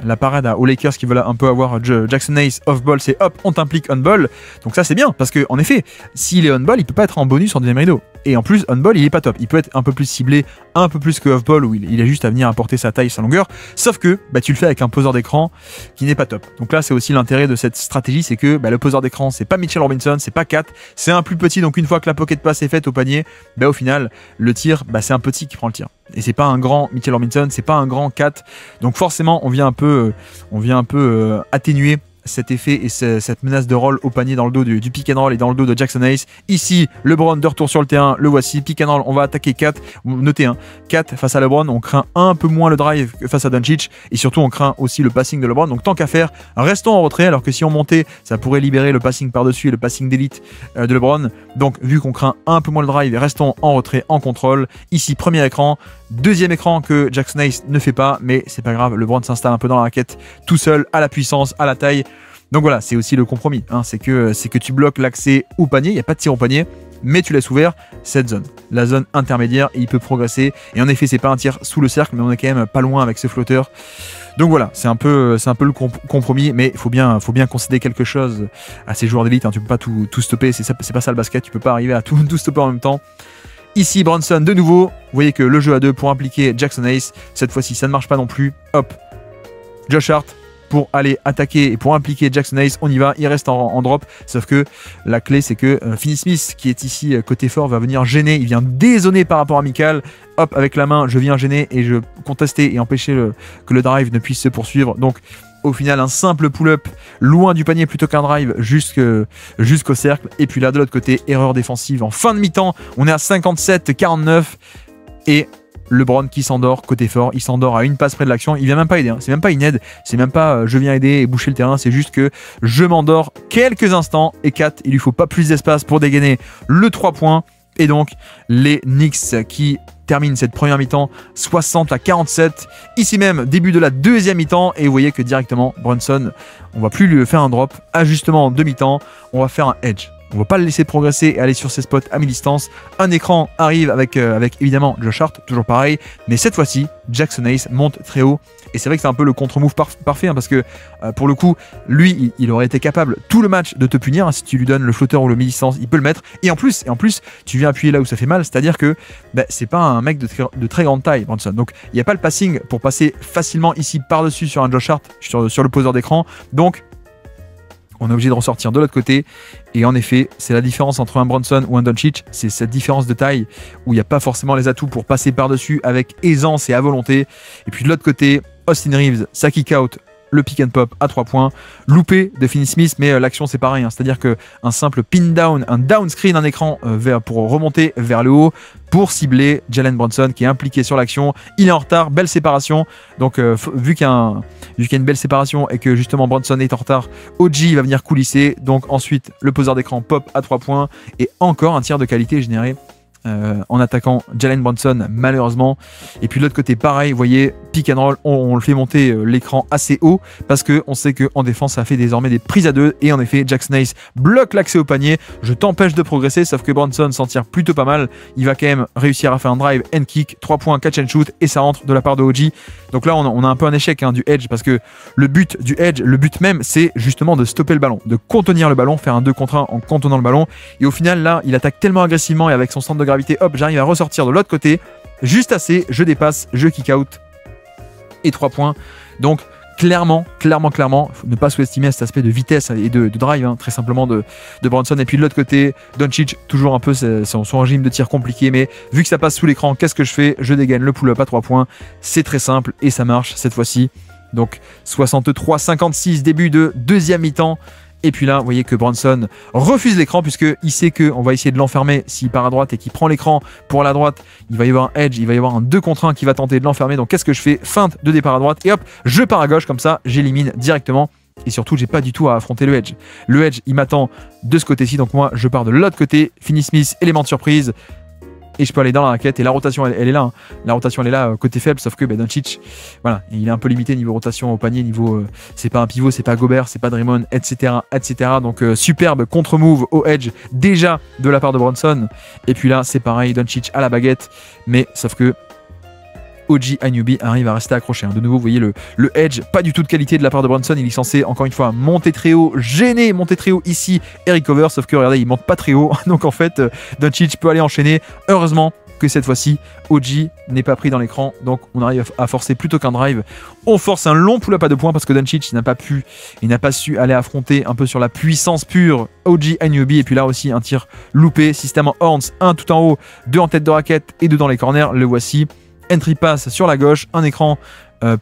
Speaker 1: La parade aux Lakers qui veulent un peu avoir Jackson Hayes off-ball, c'est hop, on t'implique on-ball. Donc ça c'est bien, parce que en effet, s'il est on-ball, il peut pas être en bonus en deuxième rideau. Et en plus, on-ball, il est pas top. Il peut être un peu plus ciblé, un peu plus que off-ball, où il a juste à venir apporter sa taille, sa longueur. Sauf que tu le fais avec un poseur d'écran qui n'est pas top. Donc là, c'est aussi l'intérêt de cette stratégie, c'est que le poseur d'écran, c'est pas Mitchell Robinson, c'est pas Kat, c'est un plus petit. Donc une fois que la pocket pass est faite au panier, au final, le tir, c'est un petit qui prend le tir. Et c'est pas un grand Mitchell Robinson, c'est pas un grand Kat. Donc forcément, on vient un peu atténuer cet effet et cette menace de roll au panier dans le dos du pick and roll et dans le dos de Jackson Hayes. Ici, LeBron de retour sur le terrain, le voici, pick and roll, on va attaquer 4. Notez, 4 face à LeBron, on craint un peu moins le drive face à Doncic et surtout on craint aussi le passing de LeBron. Donc tant qu'à faire, restons en retrait, alors que si on montait, ça pourrait libérer le passing par-dessus et le passing d'élite de LeBron. Donc vu qu'on craint un peu moins le drive, restons en retrait, en contrôle. Ici, premier écran, deuxième écran que Jackson Hayes ne fait pas, mais c'est pas grave, LeBron s'installe un peu dans la raquette tout seul, à la puissance, à la taille. Donc voilà, c'est aussi le compromis, c'est que tu bloques l'accès au panier, il n'y a pas de tir au panier, mais tu laisses ouvert cette zone, la zone intermédiaire, et il peut progresser. Et en effet, c'est pas un tir sous le cercle, mais on est quand même pas loin avec ce flotteur. Donc voilà, c'est un peu le compromis, mais il faut bien concéder quelque chose à ces joueurs d'élite. Tu peux pas tout stopper, c'est pas ça le basket, tu peux pas arriver à tout stopper en même temps. Ici, Bronson de nouveau, vous voyez que le jeu à 2 pour impliquer Jackson Hayes, cette fois-ci ça ne marche pas non plus. Hop, Josh Hart pour aller attaquer et pour impliquer Jackson Hayes, on y va, il reste en drop, sauf que la clé c'est que Finney Smith qui est ici côté fort va venir gêner, il vient dézoner par rapport à Mikal. Hop, avec la main je viens gêner et je contester et empêcher que le drive ne puisse se poursuivre. Donc au final un simple pull-up loin du panier plutôt qu'un drive jusqu'au cercle. Et puis là de l'autre côté, erreur défensive en fin de mi-temps, on est à 57-49 et LeBron qui s'endort côté fort, il s'endort à une passe près de l'action, il vient même pas aider, c'est même pas une aide, c'est même pas je viens aider et boucher le terrain, c'est juste que je m'endors quelques instants et 4, il lui faut pas plus d'espace pour dégainer le 3 points. Et donc les Knicks qui terminent cette première mi-temps 60-47, ici même début de la deuxième mi-temps, et vous voyez que directement Bronson, on va plus lui faire un drop, ajustement en demi-temps, on va faire un edge. On ne va pas le laisser progresser et aller sur ses spots à mi-distance. Un écran arrive avec évidemment Josh Hart, toujours pareil. Mais cette fois-ci, Jackson Hayes monte très haut. Et c'est vrai que c'est un peu le contre-move parfait, parce que pour le coup, lui, il aurait été capable tout le match de te punir. Si tu lui donnes le flotteur ou le mi-distance, il peut le mettre. Et en plus, tu viens appuyer là où ça fait mal. C'est-à-dire que c'est pas un mec de très grande taille, Bronson. Donc il n'y a pas le passing pour passer facilement ici par-dessus sur un Josh Hart, sur le poseur d'écran. Donc on est obligé de ressortir de l'autre côté. Et en effet, c'est la différence entre un Bronson ou un Doncic. C'est cette différence de taille où il n'y a pas forcément les atouts pour passer par-dessus avec aisance et à volonté. Et puis de l'autre côté, Austin Reeves, ça kick out, le pick and pop à 3 points. Loupé de Finney Smith, mais l'action c'est pareil. C'est-à-dire qu'un simple pin down, un down screen, un écran pour remonter vers le haut, pour cibler Jalen Brunson qui est impliqué sur l'action. Il est en retard, belle séparation. Donc vu qu'il y a une belle séparation et que justement Brunson est en retard, OG va venir coulisser. Donc ensuite le poseur d'écran pop à 3 points et encore un tir de qualité généré en attaquant Jalen Brunson malheureusement. Et puis de l'autre côté pareil, vous voyez, pick and roll, on le fait monter l'écran assez haut parce qu'on sait qu'en défense, ça fait désormais des prises à 2 et en effet, Jackson Hayes bloque l'accès au panier. Je t'empêche de progresser, sauf que Bronson s'en tire plutôt pas mal. Il va quand même réussir à faire un drive and kick, 3 points, catch and shoot et ça rentre de la part de OG. Donc là, on a un peu un échec du edge parce que le but du edge, le but même, c'est justement de stopper le ballon, de contenir le ballon, faire un 2 contre 1 en contenant le ballon. Et au final, là, il attaque tellement agressivement et avec son centre de gravité, hop, j'arrive à ressortir de l'autre côté. Juste assez, je dépasse, je kick out et 3 points. Donc clairement, ne pas sous-estimer cet aspect de vitesse et de drive, très simplement de Bronson. Et puis de l'autre côté, Doncic, toujours un peu son régime de tir compliqué, mais vu que ça passe sous l'écran, qu'est-ce que je fais? Je dégaine le pull-up à 3 points. C'est très simple et ça marche cette fois-ci. Donc 63-56, début de deuxième mi-temps. Et puis là, vous voyez que Bronson refuse l'écran puisqu'il sait qu'on va essayer de l'enfermer s'il part à droite et qu'il prend l'écran pour la droite. Il va y avoir un edge, il va y avoir un 2 contre 1 qui va tenter de l'enfermer. Donc qu'est-ce que je fais? Feinte de départ à droite et hop, je pars à gauche comme ça, j'élimine directement. Et surtout, j'ai pas du tout à affronter le edge. Le edge, il m'attend de ce côté-ci. Donc moi, je pars de l'autre côté. Finney Smith, élément de surprise. Et je peux aller dans la raquette et la rotation elle est là, la rotation elle est là côté faible, sauf que Doncic, voilà, il est un peu limité niveau rotation au panier, niveau c'est pas un pivot, c'est pas Gobert, c'est pas Draymond, etc. Donc superbe contre-move au edge déjà de la part de Bronson. Et puis là c'est pareil, Doncic à la baguette, mais sauf que OG Anunoby arrive à rester accroché. De nouveau, vous voyez le edge, pas du tout de qualité de la part de Bronson. Il est censé, encore une fois, monter très haut, monter très haut ici et recover. Sauf que, regardez, il monte pas très haut. Donc, en fait, Doncic peut aller enchaîner. Heureusement que cette fois-ci, OG n'est pas pris dans l'écran. Donc, on arrive à forcer plutôt qu'un drive. On force un long pull-up à 2 points parce que Doncic n'a pas su aller affronter un peu sur la puissance pure OG Anunoby. Et puis là aussi, un tir loupé. Système en horns, un tout en haut, 2 en tête de raquette et 2 dans les corners. Le voici. Entry pass sur la gauche, un écran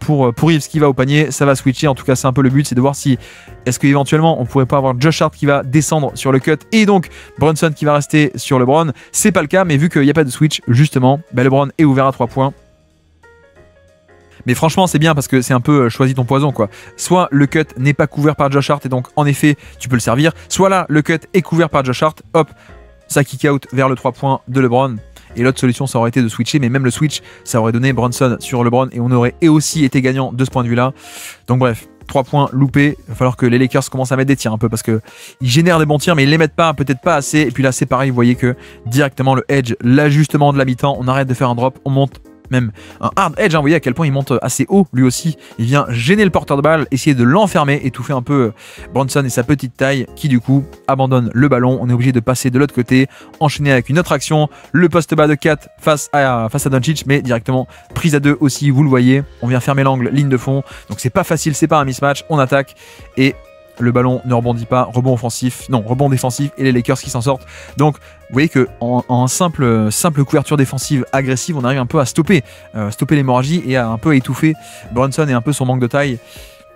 Speaker 1: pour Reeves qui va au panier, ça va switcher, en tout cas c'est un peu le but, c'est de voir si est-ce qu'éventuellement on pourrait pas avoir Josh Hart qui va descendre sur le cut et donc Brunson qui va rester sur LeBron. C'est pas le cas, mais vu qu'il n'y a pas de switch justement, LeBron est ouvert à 3 points. Mais franchement c'est bien parce que c'est un peu choisi ton poison quoi. Soit le cut n'est pas couvert par Josh Hart et donc en effet tu peux le servir, soit là le cut est couvert par Josh Hart, hop, ça kick out vers le 3 points de LeBron. Et l'autre solution, ça aurait été de switcher, mais même le switch, ça aurait donné Bronson sur LeBron et on aurait aussi été gagnant de ce point de vue-là. Donc bref, 3 points loupés. Il va falloir que les Lakers commencent à mettre des tirs un peu parce qu'ils génèrent des bons tirs, mais ils les mettent pas, peut-être pas assez. Et puis là, c'est pareil, vous voyez que directement le edge, l'ajustement de la mi-temps, on arrête de faire un drop, on monte. Même un hard edge, vous voyez à quel point il monte assez haut lui aussi, il vient gêner le porteur de balle, essayer de l'enfermer, étouffer un peu Bronson et sa petite taille qui du coup abandonne le ballon. On est obligé de passer de l'autre côté, enchaîner avec une autre action, le poste bas de 4 face à Doncic, mais directement prise à 2 aussi, vous le voyez, on vient fermer l'angle, ligne de fond, donc c'est pas facile, c'est pas un mismatch, on attaque et le ballon ne rebondit pas, rebond défensif et les Lakers qui s'en sortent. Donc vous voyez qu'en simple couverture défensive agressive, on arrive un peu à stopper l'hémorragie et à un peu étouffer Bronson et un peu son manque de taille.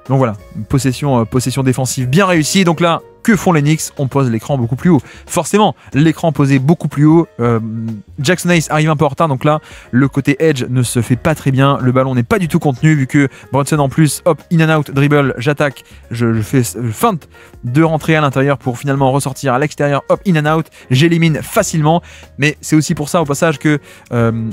Speaker 1: Donc voilà, possession défensive bien réussie. Donc là, que font les Knicks? On pose l'écran beaucoup plus haut. Forcément, l'écran posé beaucoup plus haut. Jackson Hayes arrive un peu en retard. Donc là, le côté edge ne se fait pas très bien. Le ballon n'est pas du tout contenu vu que Bronson en plus, hop, in and out, dribble, j'attaque. Je fais feinte de rentrer à l'intérieur pour finalement ressortir à l'extérieur. Hop, in and out, j'élimine facilement. Mais c'est aussi pour ça au passage que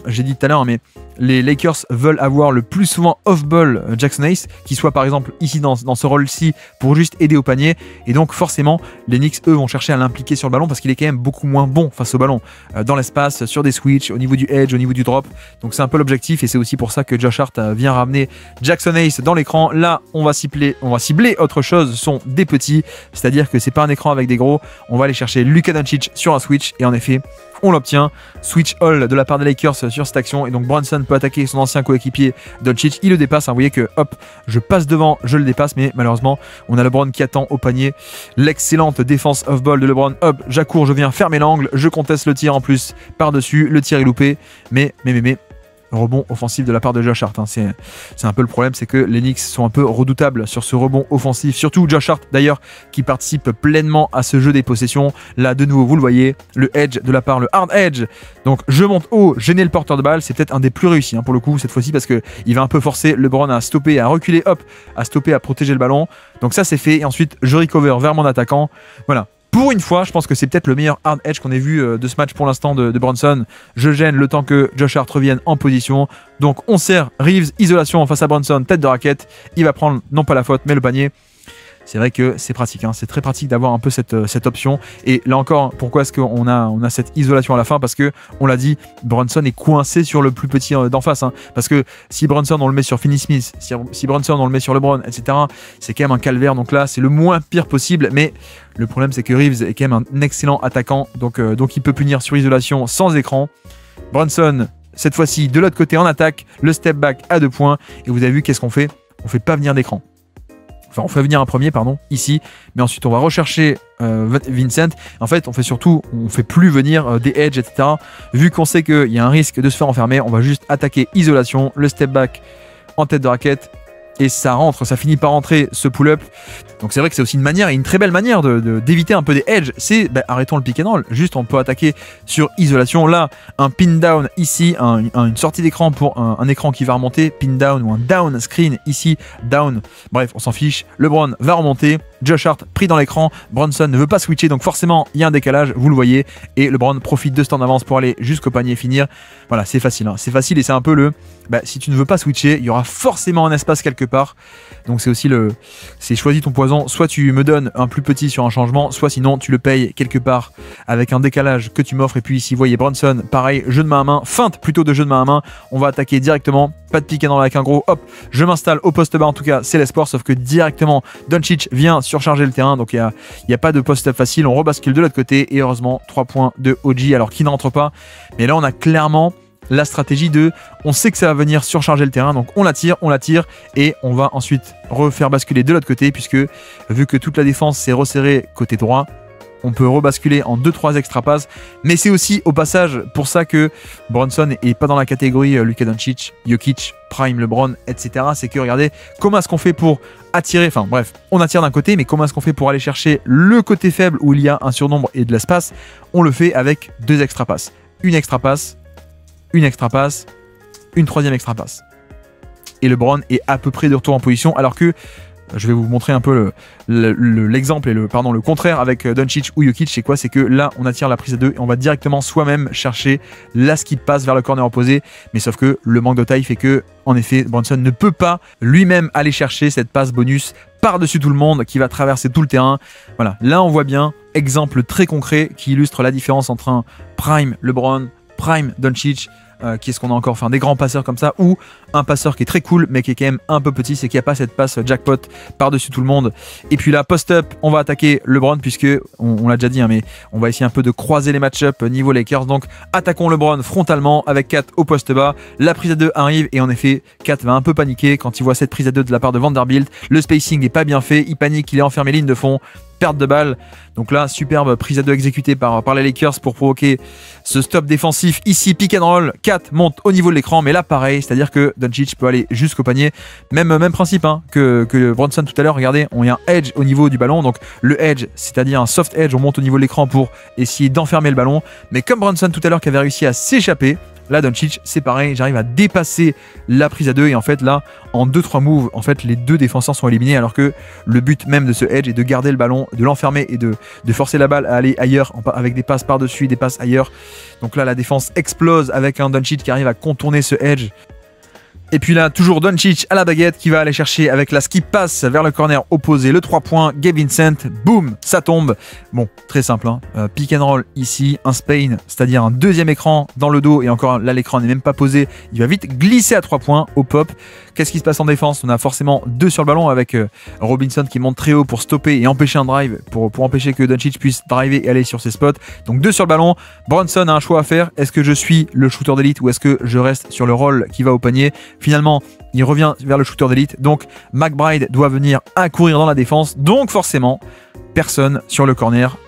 Speaker 1: j'ai dit tout à l'heure, mais les Lakers veulent avoir le plus souvent off-ball Jackson Hayes, qui soit par exemple ici dans ce rôle-ci pour juste aider au panier. Et donc forcément, les Knicks, eux, vont chercher à l'impliquer sur le ballon parce qu'il est quand même beaucoup moins bon face au ballon, dans l'espace, sur des switches, au niveau du edge, au niveau du drop. Donc c'est un peu l'objectif et c'est aussi pour ça que Josh Hart vient ramener Jackson Hayes dans l'écran. Là, on va cibler autre chose, ce sont des petits, c'est-à-dire que c'est pas un écran avec des gros. On va aller chercher Luka Doncic sur un switch et en effet, on l'obtient. Switch all de la part des Lakers sur cette action et donc Bronson peut attaquer son ancien coéquipier Doncic. Il le dépasse, vous voyez que hop, je passe devant, je le dépasse, mais malheureusement, on a LeBron qui attend au panier. L'excellente défense off-ball de LeBron. Hop, j'accours, je viens fermer l'angle, je conteste le tir en plus par-dessus, le tir est loupé, mais rebond offensif de la part de Josh Hart. C'est un peu le problème, c'est que les Knicks sont un peu redoutables sur ce rebond offensif, surtout Josh Hart d'ailleurs qui participe pleinement à ce jeu des possessions. Là de nouveau vous le voyez, le edge de la part, le hard edge. Donc je monte haut, gêner le porteur de balle, c'est peut-être un des plus réussis pour le coup cette fois-ci parce qu'il va un peu forcer LeBron à stopper, à reculer, hop, à stopper, à protéger le ballon. Donc ça c'est fait et ensuite je recover vers mon attaquant. Voilà. Pour une fois, je pense que c'est peut-être le meilleur hard edge qu'on ait vu de ce match pour l'instant de Brunson. Je gêne le temps que Josh Hart revienne en position. Donc on sert Reeves, isolation face à Brunson, tête de raquette. Il va prendre non pas la faute mais le panier. C'est vrai que c'est pratique, hein. C'est très pratique d'avoir un peu cette option. Et là encore, pourquoi est-ce qu'on a cette isolation à la fin? Parce que, on l'a dit, Brunson est coincé sur le plus petit d'en face. Hein. Parce que si Brunson on le met sur Finney Smith, si Brunson on le met sur LeBron, etc., c'est quand même un calvaire. Donc là, c'est le moins pire possible. Mais le problème, c'est que Reeves est quand même un excellent attaquant. Donc il peut punir sur isolation sans écran. Brunson, cette fois-ci, de l'autre côté en attaque, le step back à 2 points. Et vous avez vu qu'est-ce qu'on fait? On fait pas venir d'écran. Enfin, on fait venir un premier, pardon, ici, mais ensuite on va rechercher Vincent. En fait, on fait plus venir des edges, etc. Vu qu'on sait qu'il y a un risque de se faire enfermer, on va juste attaquer isolation, le step back en tête de raquette, et ça rentre, ça finit par rentrer ce pull-up. Donc c'est vrai que c'est aussi une manière, et une très belle manière d'éviter un peu des edges. C'est arrêtons le pick and roll. Juste on peut attaquer sur isolation. Là, un pin down ici, une sortie d'écran pour un écran qui va remonter, pin down ou un down screen ici, down. Bref, on s'en fiche. LeBron va remonter. Josh Hart pris dans l'écran. Brunson ne veut pas switcher, donc forcément il y a un décalage, vous le voyez. Et LeBron profite de ce temps d'avance pour aller jusqu'au panier et finir. Voilà, c'est facile. Hein. C'est facile et c'est un peu le. Si tu ne veux pas switcher, il y aura forcément un espace quelque part. Donc c'est aussi c'est choisis ton poison. Soit tu me donnes un plus petit sur un changement, soit sinon tu le payes quelque part avec un décalage que tu m'offres. Et puis ici, vous voyez Brunson, pareil, jeu de main à main, feinte plutôt de jeu de main à main. On va attaquer directement, pas de pick and roll avec un gros. Hop, je m'installe au poste bas. En tout cas, c'est l'espoir, sauf que directement Doncic vient surcharger le terrain. Donc il y a pas de post-up facile. On rebascule de l'autre côté et heureusement 3 points de OG alors qu'il ne rentre pas. Mais là, on a clairement la stratégie on sait que ça va venir surcharger le terrain, donc on l'attire et on va ensuite refaire basculer de l'autre côté, puisque vu que toute la défense s'est resserrée côté droit, on peut rebasculer en 2-3 extra passes. Mais c'est aussi au passage pour ça que Brunson est pas dans la catégorie Luka Doncic, Jokic, Prime, LeBron, etc. C'est que regardez comment est-ce qu'on fait pour attirer, enfin bref, on attire d'un côté, mais comment est-ce qu'on fait pour aller chercher le côté faible où il y a un surnombre et de l'espace? On le fait avec 2 extra passes, une extra passe, une troisième extra passe. Et LeBron est à peu près de retour en position, alors que je vais vous montrer un peu l'exemple et le contraire avec Doncic ou Jokic. C'est quoi? C'est que là, on attire la prise à 2 et on va directement soi-même chercher la skip passe vers le corner opposé. Mais sauf que le manque de taille fait que, en effet, Brunson ne peut pas lui-même aller chercher cette passe bonus par-dessus tout le monde qui va traverser tout le terrain. Voilà, là on voit bien, exemple très concret qui illustre la différence entre un Prime LeBron, Prime Doncic, qui est-ce qu'on a encore, enfin des grands passeurs comme ça, ou un passeur qui est très cool mais qui est quand même un peu petit, c'est qu'il n'y a pas cette passe jackpot par-dessus tout le monde. Et puis là, post-up, on va attaquer LeBron, puisque on l'a déjà dit, hein, mais on va essayer un peu de croiser les match-up niveau Lakers. Donc attaquons LeBron frontalement avec Kat au poste bas. La prise à 2 arrive et en effet, Kat va un peu paniquer quand il voit cette prise à 2 de la part de Vanderbilt. Le spacing n'est pas bien fait, il panique, il est enfermé ligne de fond. Perte de balle. Donc là, superbe prise à 2 exécutée par les Lakers pour provoquer ce stop défensif. Ici, pick and roll, 4 monte au niveau de l'écran, mais là pareil, c'est-à-dire que Doncic peut aller jusqu'au panier. Même principe hein, que Brunson tout à l'heure. Regardez, on y a un edge au niveau du ballon. Donc le edge, c'est-à-dire un soft edge, on monte au niveau de l'écran pour essayer d'enfermer le ballon. Mais comme Brunson tout à l'heure qui avait réussi à s'échapper, là, Doncic, c'est pareil, j'arrive à dépasser la prise à 2 et en fait là, en 2-3 moves, en fait les 2 défenseurs sont éliminés, alors que le but même de ce edge est de garder le ballon, de l'enfermer et de forcer la balle à aller ailleurs avec des passes par-dessus, des passes ailleurs. Donc là, la défense explose avec un Doncic qui arrive à contourner ce edge. Et puis là, toujours Doncic à la baguette qui va aller chercher avec la skip pass vers le corner opposé, le 3 points, Gabe Vincent, boum, ça tombe. Bon, très simple, hein. Pick and roll ici, un Spain, c'est-à-dire un deuxième écran dans le dos, et encore là, l'écran n'est même pas posé, il va vite glisser à 3 points au pop. Qu'est-ce qui se passe en défense? On a forcément 2 sur le ballon avec Robinson qui monte très haut pour stopper et empêcher un drive, pour empêcher que Doncic puisse driver et aller sur ses spots. Donc 2 sur le ballon, Brunson a un choix à faire, est-ce que je suis le shooter d'élite ou est-ce que je reste sur le roll qui va au panier? Finalement, il revient vers le shooter d'élite, donc McBride doit venir accourir dans la défense, donc forcément, personne sur le corner.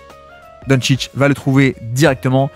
Speaker 1: Doncic va le trouver directement.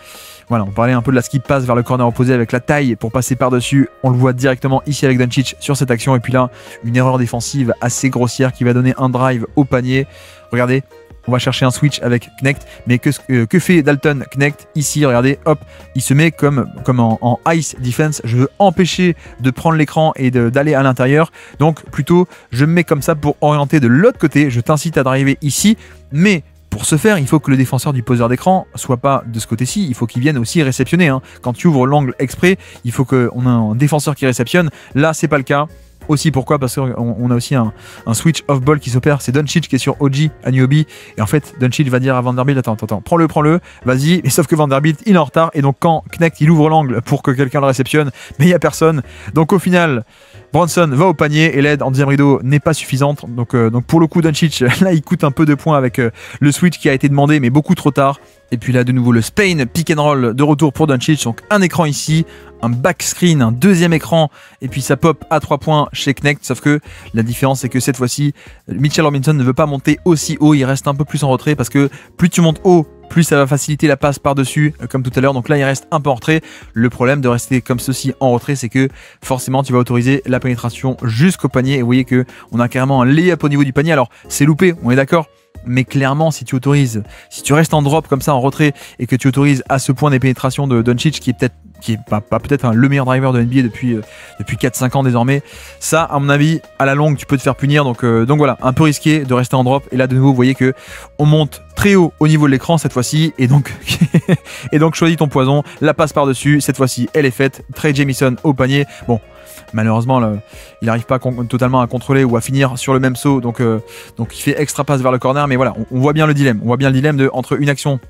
Speaker 1: Voilà, on parlait un peu de la skip pass vers le corner opposé avec la taille pour passer par-dessus. On le voit directement ici avec Doncic sur cette action. Et puis là, une erreur défensive assez grossière qui va donner un drive au panier. Regardez, on va chercher un switch avec Knecht. Mais que fait Dalton Knecht ici? Regardez, hop, il se met comme en ice defense. Je veux empêcher de prendre l'écran et d'aller à l'intérieur. Donc plutôt, je me mets comme ça pour orienter de l'autre côté. Je t'incite à driver ici. Mais Pour ce faire, il faut que le défenseur du poseur d'écran soit pas de ce côté-ci, il faut qu'il vienne aussi réceptionner. Hein. Quand tu ouvres l'angle exprès, il faut qu'on ait un défenseur qui réceptionne. Là, c'est pas le cas. Aussi, pourquoi? Parce qu'on a aussi un switch off-ball qui s'opère. C'est Doncic qui est sur OG à Niobe. Et en fait, Doncic va dire à Vanderbilt, attends, prends-le, vas-y. Mais sauf que Vanderbilt, il est en retard. Et donc, quand Knecht, il ouvre l'angle pour que quelqu'un le réceptionne, mais il n'y a personne. Donc, au final, Bronson va au panier et l'aide en deuxième rideau n'est pas suffisante. Donc pour le coup, Doncic, là, il coûte un peu de points avec le switch qui a été demandé, mais beaucoup trop tard. Et puis là, de nouveau, le Spain pick and roll de retour pour Doncic. Donc, un écran ici, un back screen, un deuxième écran, et puis ça pop à 3 points chez Knecht. Sauf que la différence, c'est que cette fois-ci, Mitchell Robinson ne veut pas monter aussi haut. Il reste un peu plus en retrait parce que plus tu montes haut, plus ça va faciliter la passe par-dessus, comme tout à l'heure. Donc là, il reste un peu en retrait. Le problème de rester comme ceci en retrait, c'est que forcément, tu vas autoriser la pénétration jusqu'au panier. Et vous voyez qu'on a carrément un lay-up au niveau du panier. Alors, c'est loupé, on est d'accord. Mais clairement, si tu restes en drop comme ça, en retrait, et que tu autorises à ce point des pénétrations de Doncic, qui est pas peut-être le meilleur driver de NBA depuis 4-5 ans désormais, ça, à mon avis, à la longue, tu peux te faire punir. Donc voilà, un peu risqué de rester en drop. Et là, de nouveau, vous voyez que on monte très haut au niveau de l'écran cette fois-ci. Et donc, choisis ton poison. La passe par-dessus, cette fois-ci, elle est faite. Trey Jamison au panier. Bon. Malheureusement, il n'arrive pas totalement à contrôler ou à finir sur le même saut, donc il fait extra passe vers le corner. Mais voilà, on voit bien le dilemme. On voit bien le dilemme entre une action,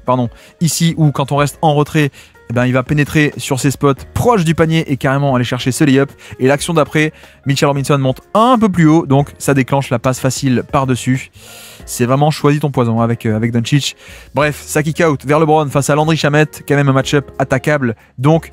Speaker 1: ici où quand on reste en retrait, eh ben, il va pénétrer sur ses spots proches du panier et carrément aller chercher ce lay-up. Et l'action d'après, Mitchell Robinson monte un peu plus haut, donc ça déclenche la passe facile par-dessus. C'est vraiment choisi ton poison avec Doncic. Bref, ça kick out vers LeBron face à Landry Shamet, quand même un match-up attaquable. Donc,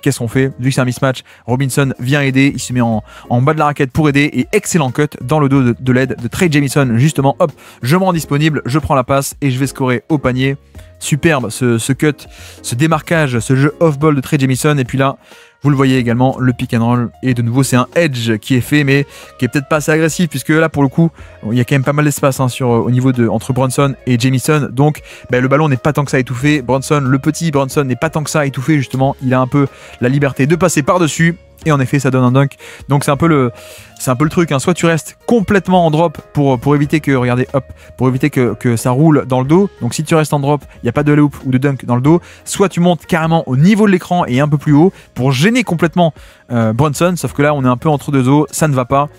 Speaker 1: qu'est-ce qu'on fait? Vu que c'est un mismatch, Robinson vient aider, il se met en bas de la raquette pour aider et excellent cut dans le dos de l'aide de Trey Jamison. Justement, hop, je me rends disponible, je prends la passe et je vais scorer au panier. Superbe ce cut, ce démarquage, ce jeu off-ball de Trey Jamison. Et puis là, vous le voyez également, le pick and roll. Et de nouveau, c'est un edge qui est fait, mais qui est peut-être pas assez agressif, puisque là, pour le coup, il y a quand même pas mal d'espace au niveau entre Brunson et Jamison. Donc, le ballon n'est pas tant que ça étouffé. Le petit Brunson n'est pas tant que ça étouffé, justement. Il a un peu la liberté de passer par-dessus. Et en effet, ça donne un dunk. Donc c'est un peu le truc. Soit tu restes complètement en drop pour éviter que, regardez, hop, pour éviter que ça roule dans le dos. Donc si tu restes en drop, il n'y a pas de loop ou de dunk dans le dos. Soit tu montes carrément au niveau de l'écran et un peu plus haut pour gêner complètement Brunson. Sauf que là, on est un peu entre deux eaux, ça ne va pas.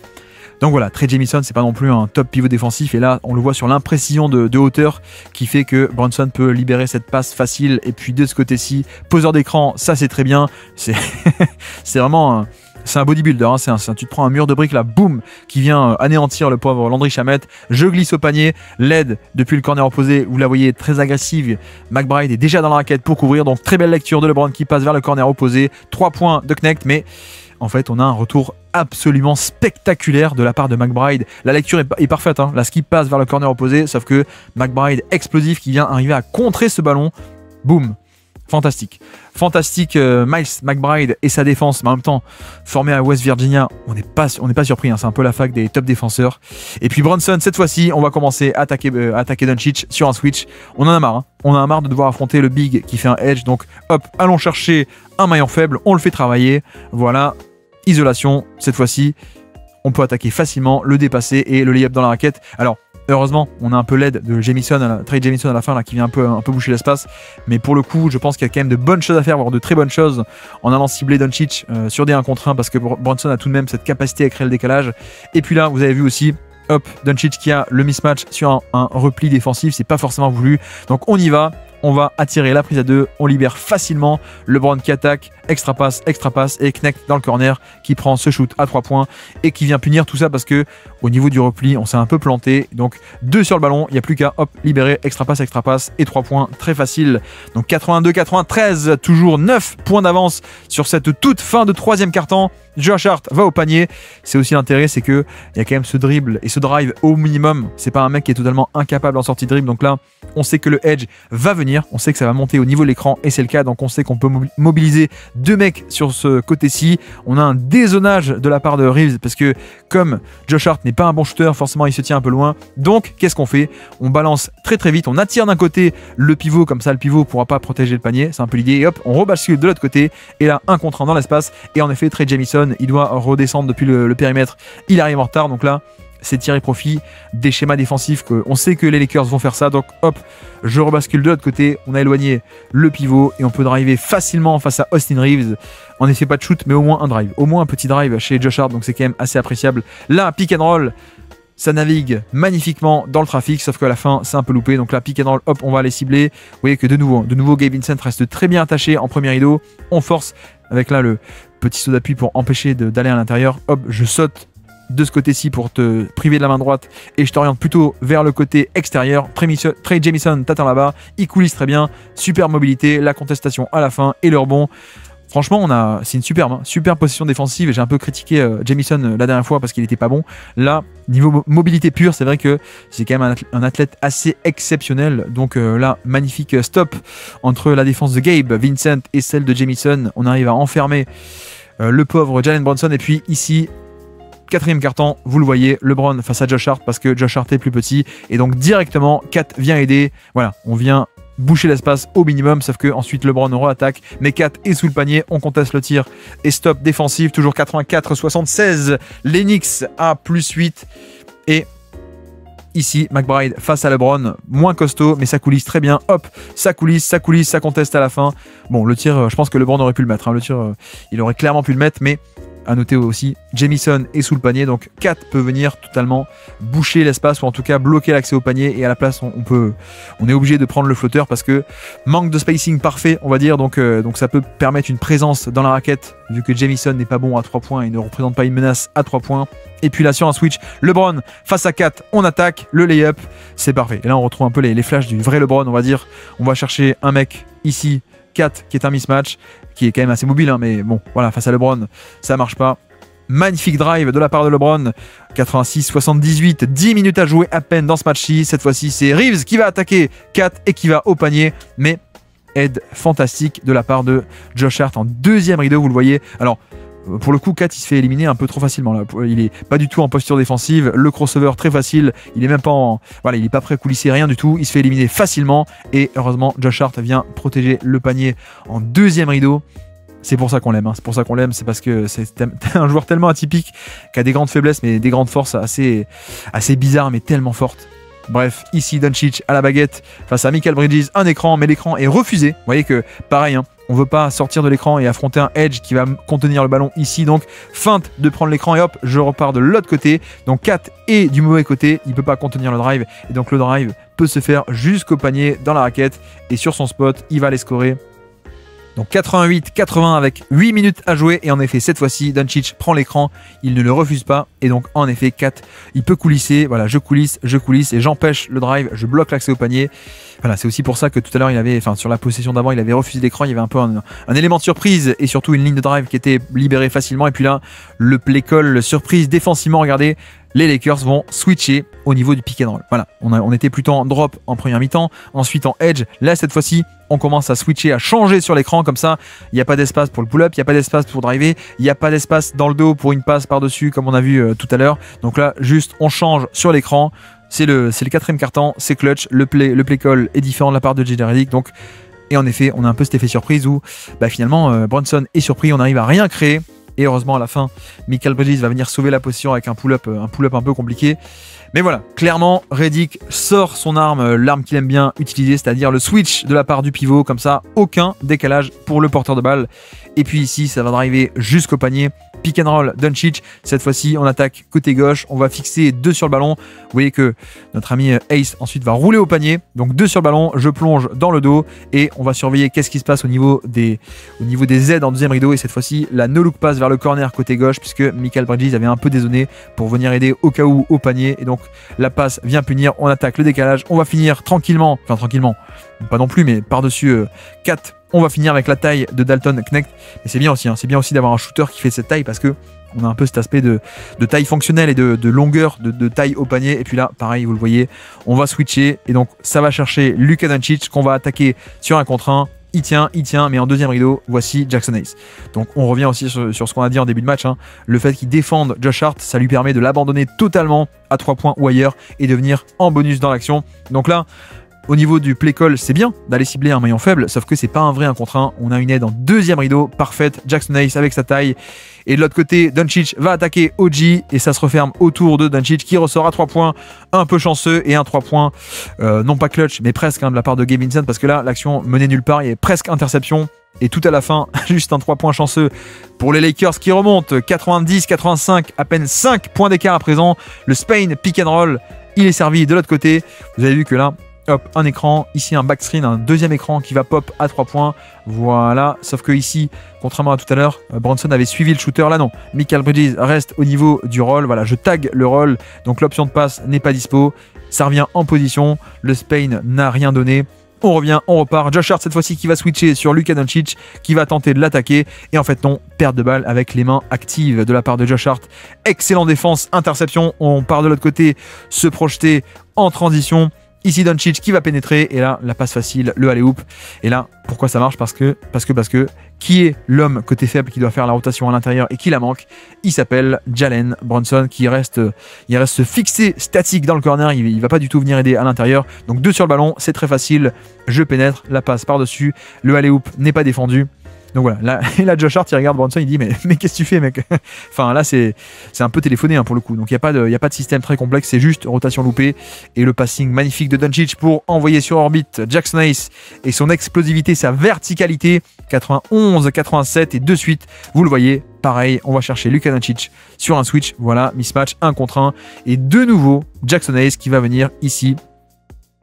Speaker 1: Donc voilà, Trey Jamison, c'est pas non plus un top pivot défensif. Et là, on le voit sur l'imprécision de hauteur qui fait que Brunson peut libérer cette passe facile. Et puis de ce côté-ci, poseur d'écran, ça c'est très bien. C'est vraiment... C'est un bodybuilder, hein. Tu te prends un mur de briques là, boum, qui vient anéantir le pauvre Landry Shamet. Je glisse au panier, l'aide depuis le corner opposé, vous la voyez très agressive. McBride est déjà dans la raquette pour couvrir, donc très belle lecture de LeBron qui passe vers le corner opposé. 3 points de Knecht, mais en fait on a un retour absolument spectaculaire de la part de McBride. La lecture est parfaite, hein. La skip passe vers le corner opposé, sauf que McBride explosif qui vient arriver à contrer ce ballon. Boum. Fantastique. Miles McBride et sa défense, mais en même temps, formé à West Virginia, on n'est pas surpris, hein, c'est un peu la fac des top défenseurs. Et puis Brunson, cette fois-ci, on va commencer à attaquer Doncic sur un switch. On en a marre, hein. On en a marre de devoir affronter le big qui fait un edge, donc hop, allons chercher un maillon faible, on le fait travailler. Voilà, isolation, cette fois-ci, on peut attaquer facilement, le dépasser et le lay-up dans la raquette. Alors, heureusement, on a un peu l'aide de Trey Jamison à la fin là, qui vient un peu boucher l'espace. Mais pour le coup, je pense qu'il y a quand même de bonnes choses à faire, voire de très bonnes choses en allant cibler Doncic sur des 1 contre 1 parce que Brunson a tout de même cette capacité à créer le décalage. Et puis là, vous avez vu aussi, hop, Doncic qui a le mismatch sur un repli défensif, c'est pas forcément voulu. Donc on y va. On va attirer la prise à 2, on libère facilement LeBron qui attaque, extra passe et Knecht dans le corner qui prend ce shoot à 3 points et qui vient punir tout ça parce que au niveau du repli, on s'est un peu planté. Donc 2 sur le ballon, il n'y a plus qu'à libérer, extra passe et 3 points, très facile. Donc 82-93, toujours 9 points d'avance sur cette toute fin de 3e quart-temps. Josh Hart va au panier. C'est aussi l'intérêt, c'est qu'il y a quand même ce dribble et ce drive au minimum. C'est pas un mec qui est totalement incapable en sortie de dribble. Donc là, on sait que le edge va venir. On sait que ça va monter au niveau de l'écran et c'est le cas. Donc on sait qu'on peut mobiliser 2 mecs sur ce côté-ci. On a un dézonage de la part de Reeves parce que comme Josh Hart n'est pas un bon shooter, forcément il se tient un peu loin. Donc qu'est-ce qu'on fait? On balance très vite. On attire d'un côté le pivot, comme ça le pivot ne pourra pas protéger le panier. C'est un peu l'idée. Et hop, on rebascule de l'autre côté. Et là, 1 contre 1 dans l'espace. Et en effet, Trey Jamison, il doit redescendre depuis le périmètre. Il arrive en retard. Donc là, c'est tirer profit des schémas défensifs. On sait que les Lakers vont faire ça, donc hop, je rebascule de l'autre côté, on a éloigné le pivot et on peut driver facilement face à Austin Reeves. En effet, pas de shoot, mais au moins un drive, au moins un petit drive chez Josh Hart, donc c'est quand même assez appréciable. Là, pick and roll, ça navigue magnifiquement dans le trafic, sauf qu'à la fin, c'est un peu loupé. Donc là, pick and roll, hop, on va aller cibler. Vous voyez que de nouveau, Gabe Vincent reste très bien attaché en premier rideau. On force avec là le petit saut d'appui pour empêcher d'aller à l'intérieur. Hop, je saute de ce côté-ci pour te priver de la main droite et je t'oriente plutôt vers le côté extérieur. Trey Jamison t'attend là-bas, il coulisse très bien, super mobilité, la contestation à la fin et le rebond. Franchement, c'est une super position défensive et j'ai un peu critiqué Jamison la dernière fois parce qu'il n'était pas bon. Là, niveau mobilité pure, c'est vrai que c'est quand même un athlète assez exceptionnel. Donc là, magnifique stop entre la défense de Gabe Vincent et celle de Jamison. On arrive à enfermer le pauvre Jalen Brunson et puis ici, 4e quart-temps, vous le voyez, LeBron face à Josh Hart parce que Josh Hart est plus petit et donc directement, Kat vient aider. Voilà, on vient boucher l'espace au minimum, sauf que ensuite LeBron re-attaque, mais Kat est sous le panier, on conteste le tir et stop défensif, toujours 84-76, les Knicks à +8 et ici McBride face à LeBron, moins costaud, mais ça coulisse très bien, hop, ça coulisse, ça conteste à la fin. Bon, le tir, je pense que LeBron aurait pu le mettre, hein. Le tir, il aurait clairement pu le mettre, mais à noter aussi, Jamison est sous le panier, donc Kat peut venir totalement boucher l'espace ou en tout cas bloquer l'accès au panier et à la place on est obligé de prendre le flotteur parce que manque de spacing parfait, on va dire, donc ça peut permettre une présence dans la raquette vu que Jamison n'est pas bon à 3 points et ne représente pas une menace à 3 points. Et puis là sur un switch, LeBron face à Kat, on attaque, le layup, c'est parfait. Et là on retrouve un peu les flashs du vrai LeBron, on va dire. On va chercher un mec ici, Kat qui est un mismatch, qui est quand même assez mobile, hein, mais bon, voilà, face à LeBron, ça marche pas. Magnifique drive de la part de LeBron, 86-78, 10 minutes à jouer à peine dans ce match-ci. Cette fois-ci, c'est Reeves qui va attaquer Kat et qui va au panier, mais aide fantastique de la part de Josh Hart en 2e rideau, vous le voyez. Alors, pour le coup, Kat il se fait éliminer un peu trop facilement là. Il est pas du tout en posture défensive, le crossover très facile, il est même pas il est pas prêt à coulisser, rien du tout, il se fait éliminer facilement et heureusement Josh Hart vient protéger le panier en 2e rideau. C'est pour ça qu'on l'aime, hein. C'est pour ça qu'on l'aime, c'est parce que c'est un joueur tellement atypique qui a des grandes faiblesses mais des grandes forces assez bizarres mais tellement fortes. Bref, ici Doncic à la baguette face à Mikal Bridges, un écran, mais l'écran est refusé. Vous voyez que pareil, hein, on veut pas sortir de l'écran et affronter un edge qui va contenir le ballon ici. Donc feinte de prendre l'écran et hop, je repars de l'autre côté. Donc Kat est du mauvais côté, il peut pas contenir le drive et donc le drive peut se faire jusqu'au panier dans la raquette et sur son spot, il va aller scorer. Donc 88-80 avec 8 minutes à jouer et en effet cette fois-ci Doncic prend l'écran, il ne le refuse pas et donc en effet Kat il peut coulisser, voilà je coulisse et j'empêche le drive, je bloque l'accès au panier. Voilà, c'est aussi pour ça que tout à l'heure sur la possession d'avant il avait refusé l'écran, il y avait un peu un élément de surprise et surtout une ligne de drive qui était libérée facilement et puis là le play call surprise défensivement, regardez. Les Lakers vont switcher au niveau du pick and roll. Voilà, on était plutôt en drop en première mi-temps, ensuite en edge. Là, cette fois-ci, on commence à switcher, à changer sur l'écran. Comme ça, il n'y a pas d'espace pour le pull-up, il n'y a pas d'espace pour driver, il n'y a pas d'espace dans le dos pour une passe par-dessus, comme on a vu tout à l'heure. Donc là, juste, on change sur l'écran. C'est le 4e quart-temps, c'est clutch. Le play call est différent de la part de J.J. Redick. Donc, et en effet, on a un peu cet effet surprise où finalement, Brunson est surpris, on arrive à rien créer. Et heureusement, à la fin, Mikal Bridges va venir sauver la position avec un pull-up un peu compliqué. Mais voilà, clairement, Redick sort son arme, l'arme qu'il aime bien utiliser, c'est-à-dire le switch de la part du pivot. Comme ça, aucun décalage pour le porteur de balle. Et puis ici, ça va driver jusqu'au panier. Pick and roll, Doncic. Cette fois-ci, on attaque côté gauche. On va fixer 2 sur le ballon. Vous voyez que notre ami Ace ensuite va rouler au panier. Donc 2 sur le ballon, je plonge dans le dos et on va surveiller qu'est-ce qui se passe au niveau des aides en 2e rideau. Et cette fois-ci, la no-look passe vers le corner côté gauche puisque Mikal Bridges avait un peu dézonné pour venir aider au cas où au panier. Et donc la passe vient punir. On attaque le décalage. On va finir tranquillement, pas non plus, mais par-dessus 4. On va finir avec la taille de Dalton Knecht. Et c'est bien aussi, hein, d'avoir un shooter qui fait cette taille parce que on a un peu cet aspect de taille fonctionnelle et de longueur, de taille au panier. Et puis là, pareil, vous le voyez, on va switcher. Et donc, ça va chercher Luka Doncic qu'on va attaquer sur un contre 1. Il tient, mais en 2e rideau, voici Jackson Hayes. Donc on revient aussi sur ce qu'on a dit en début de match. Hein. Le fait qu'il défende Josh Hart, ça lui permet de l'abandonner totalement à 3 points ou ailleurs et de venir en bonus dans l'action. Donc là, Au niveau du play call, c'est bien d'aller cibler un maillon faible, sauf que c'est pas un vrai 1 contre 1. On a une aide en deuxième rideau, parfaite. Jackson Hayes avec sa taille. Et de l'autre côté, Doncic va attaquer OG et ça se referme autour de Doncic qui ressort à 3 points, un peu chanceux et un 3 points, non pas clutch, mais presque de la part de Gabe Vincent parce que là, l'action menait nulle part, il y avait presque interception. Et tout à la fin, juste un 3 points chanceux pour les Lakers qui remontent 90-85, à peine 5 points d'écart à présent. Le Spain pick and roll, il est servi de l'autre côté. Vous avez vu que là, hop, un écran, ici un backscreen, un deuxième écran qui va pop à 3 points. Voilà, sauf que ici, contrairement à tout à l'heure, Bronson avait suivi le shooter. Là non, Mikal Bridges reste au niveau du roll. Voilà, je tag le roll, donc l'option de passe n'est pas dispo. Ça revient en position, le Spain n'a rien donné. On revient, on repart. Josh Hart cette fois-ci qui va switcher sur Luka Doncic qui va tenter de l'attaquer. Et en fait non, perte de balle avec les mains actives de la part de Josh Hart. Excellent défense, interception. On part de l'autre côté, se projeter en transition. Ici Doncic qui va pénétrer et là la passe facile, le alley-oop. Et là pourquoi ça marche? Parce que qui est l'homme côté faible qui doit faire la rotation à l'intérieur et qui la manque? Il s'appelle Jalen Brunson qui reste fixé statique dans le corner. Il va pas du tout venir aider à l'intérieur. Donc 2 sur le ballon, c'est très facile. Je pénètre, la passe par-dessus. Le alley-oop n'est pas défendu. Donc voilà, là Josh Hart il regarde Bronson, il dit mais qu'est-ce que tu fais mec? Enfin là c'est un peu téléphoné hein, pour le coup, donc il n'y a pas de système très complexe, c'est juste rotation loupée et le passing magnifique de Doncic pour envoyer sur orbite Jackson Hayes et son explosivité, sa verticalité, 91, 87 et de suite, vous le voyez, pareil, on va chercher Luka Doncic sur un switch, voilà, mismatch 1 contre 1 et de nouveau Jackson Hayes qui va venir ici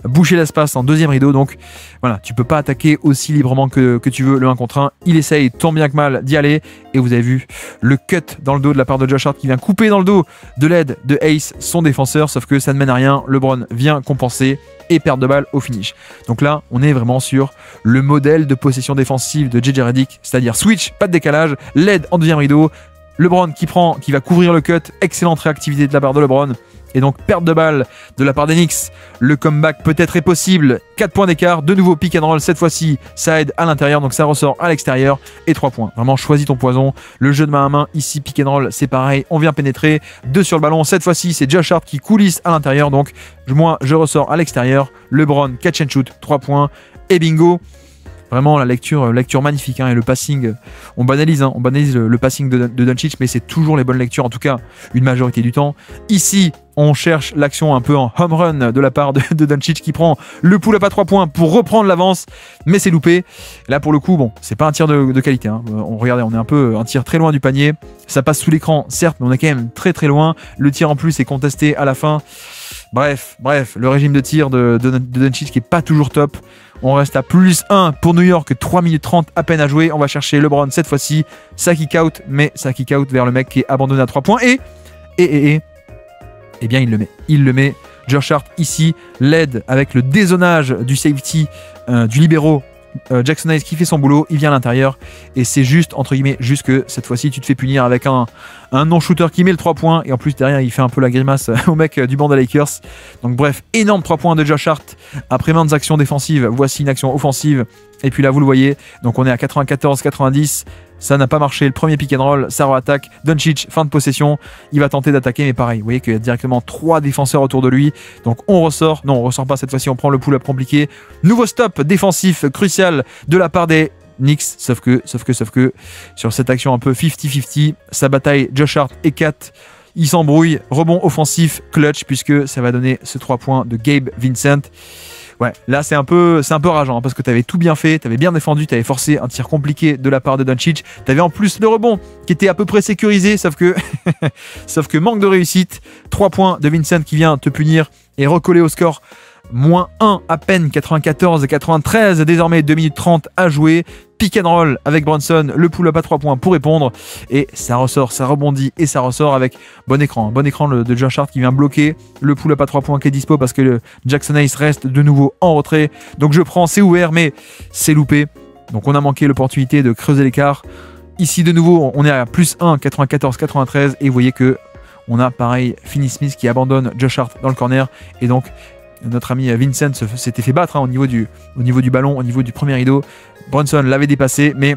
Speaker 1: boucher l'espace en deuxième rideau, donc voilà, tu peux pas attaquer aussi librement que tu veux le 1 contre 1, il essaye tant bien que mal d'y aller, et vous avez vu le cut dans le dos de la part de Josh Hart qui vient couper dans le dos de l'aide de Ace, son défenseur, sauf que ça ne mène à rien, LeBron vient compenser et perte de balle au finish. Donc là, on est vraiment sur le modèle de possession défensive de JJ Redick, c'est-à-dire switch, pas de décalage, l'aide en deuxième rideau, LeBron qui va couvrir le cut, excellente réactivité de la part de LeBron. Et donc perte de balle de la part des Knicks, le comeback peut-être est possible, 4 points d'écart, de nouveau pick and roll, cette fois-ci ça aide à l'intérieur, donc ça ressort à l'extérieur, et 3 points, vraiment choisis ton poison, le jeu de main à main, ici pick and roll c'est pareil, on vient pénétrer, 2 sur le ballon, cette fois-ci c'est Josh Hart qui coulisse à l'intérieur, donc moi je ressors à l'extérieur, LeBron catch and shoot, 3 points, et bingo. Vraiment la lecture magnifique hein, et le passing, on banalise le passing de Doncic, mais c'est toujours les bonnes lectures, en tout cas une majorité du temps. Ici, on cherche l'action un peu en home run de la part de Doncic qui prend le pull-up à 3 points pour reprendre l'avance, mais c'est loupé. Là pour le coup, bon, c'est pas un tir de qualité. Hein. Regardez, on est un peu un tir très loin du panier. Ça passe sous l'écran, certes, mais on est quand même très très loin. Le tir en plus est contesté à la fin. Bref, le régime de tir de Doncic qui est pas toujours top. On reste à plus 1 pour New York, 3 minutes 30 à peine à jouer. On va chercher LeBron cette fois-ci. Ça kick out, mais ça kick out vers le mec qui est abandonné à 3 points. Et eh bien il le met. Josh Hart ici l'aide avec le dézonage du safety du libéro. Jackson Hayes qui fait son boulot, il vient à l'intérieur et c'est juste, entre guillemets, juste que cette fois-ci tu te fais punir avec un non-shooter qui met le 3 points et en plus derrière il fait un peu la grimace au mec du banc des Lakers. Donc bref, énorme 3 points de Josh Hart après maintes actions défensives, voici une action offensive et puis là vous le voyez, donc on est à 94-90, ça n'a pas marché, le premier pick and roll, ça re-attaque, Doncic, fin de possession, il va tenter d'attaquer mais pareil, vous voyez qu'il y a directement 3 défenseurs autour de lui, donc on ressort, non on ressort pas cette fois-ci, on prend le pull-up compliqué, nouveau stop défensif crucial de la part des Knicks, sauf que sur cette action un peu 50-50, sa bataille Josh Hart et Kat, il s'embrouille, rebond offensif, clutch puisque ça va donner ce 3 points de Gabe Vincent. Ouais, là c'est un peu rageant hein, parce que tu avais tout bien fait, tu avais bien défendu, tu avais forcé un tir compliqué de la part de Doncic, tu avais en plus le rebond qui était à peu près sécurisé, sauf que manque de réussite, 3 points de Vincent qui vient te punir et recoller au score. Moins 1 à peine, 94-93, désormais 2 minutes 30 à jouer. Pick and roll avec Brunson, le pull-up à 3 points pour répondre. Et ça ressort, ça rebondit et ça ressort avec bon écran de Josh Hart qui vient bloquer le pull-up à 3 points qui est dispo parce que le Jackson Hayes reste de nouveau en retrait. Donc je prends, c'est ouvert mais c'est loupé. Donc on a manqué l'opportunité de creuser l'écart. Ici de nouveau, on est à plus 1, 94-93 et vous voyez que on a pareil Finney Smith qui abandonne Josh Hart dans le corner et donc notre ami Vincent s'était fait battre hein, au niveau du ballon, au niveau du premier rideau. Brunson l'avait dépassé, mais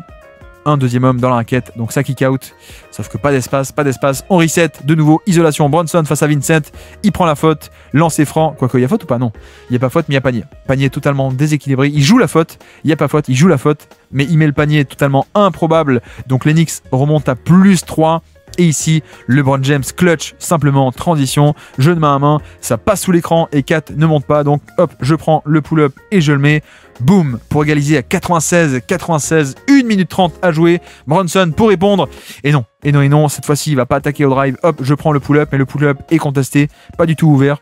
Speaker 1: un deuxième homme dans la raquette, donc ça kick out, sauf que pas d'espace, on reset, de nouveau, isolation, Bronson face à Vincent, il prend la faute, lancer franc, quoique il y a faute ou pas, non, il n'y a pas faute, mais il y a panier, panier totalement déséquilibré, il joue la faute, il n'y a pas faute, il joue la faute, mais il met le panier totalement improbable, donc les Knicks remontent à +3, et ici, LeBron James clutch simplement en transition, jeu de main à main, ça passe sous l'écran et Kat ne monte pas, donc hop, je prends le pull-up et je le mets. Boum, pour égaliser à 96, 1 minute 30 à jouer. Bronson pour répondre. Et non, cette fois-ci, il va pas attaquer au drive. Hop, je prends le pull-up, mais le pull-up est contesté, pas du tout ouvert.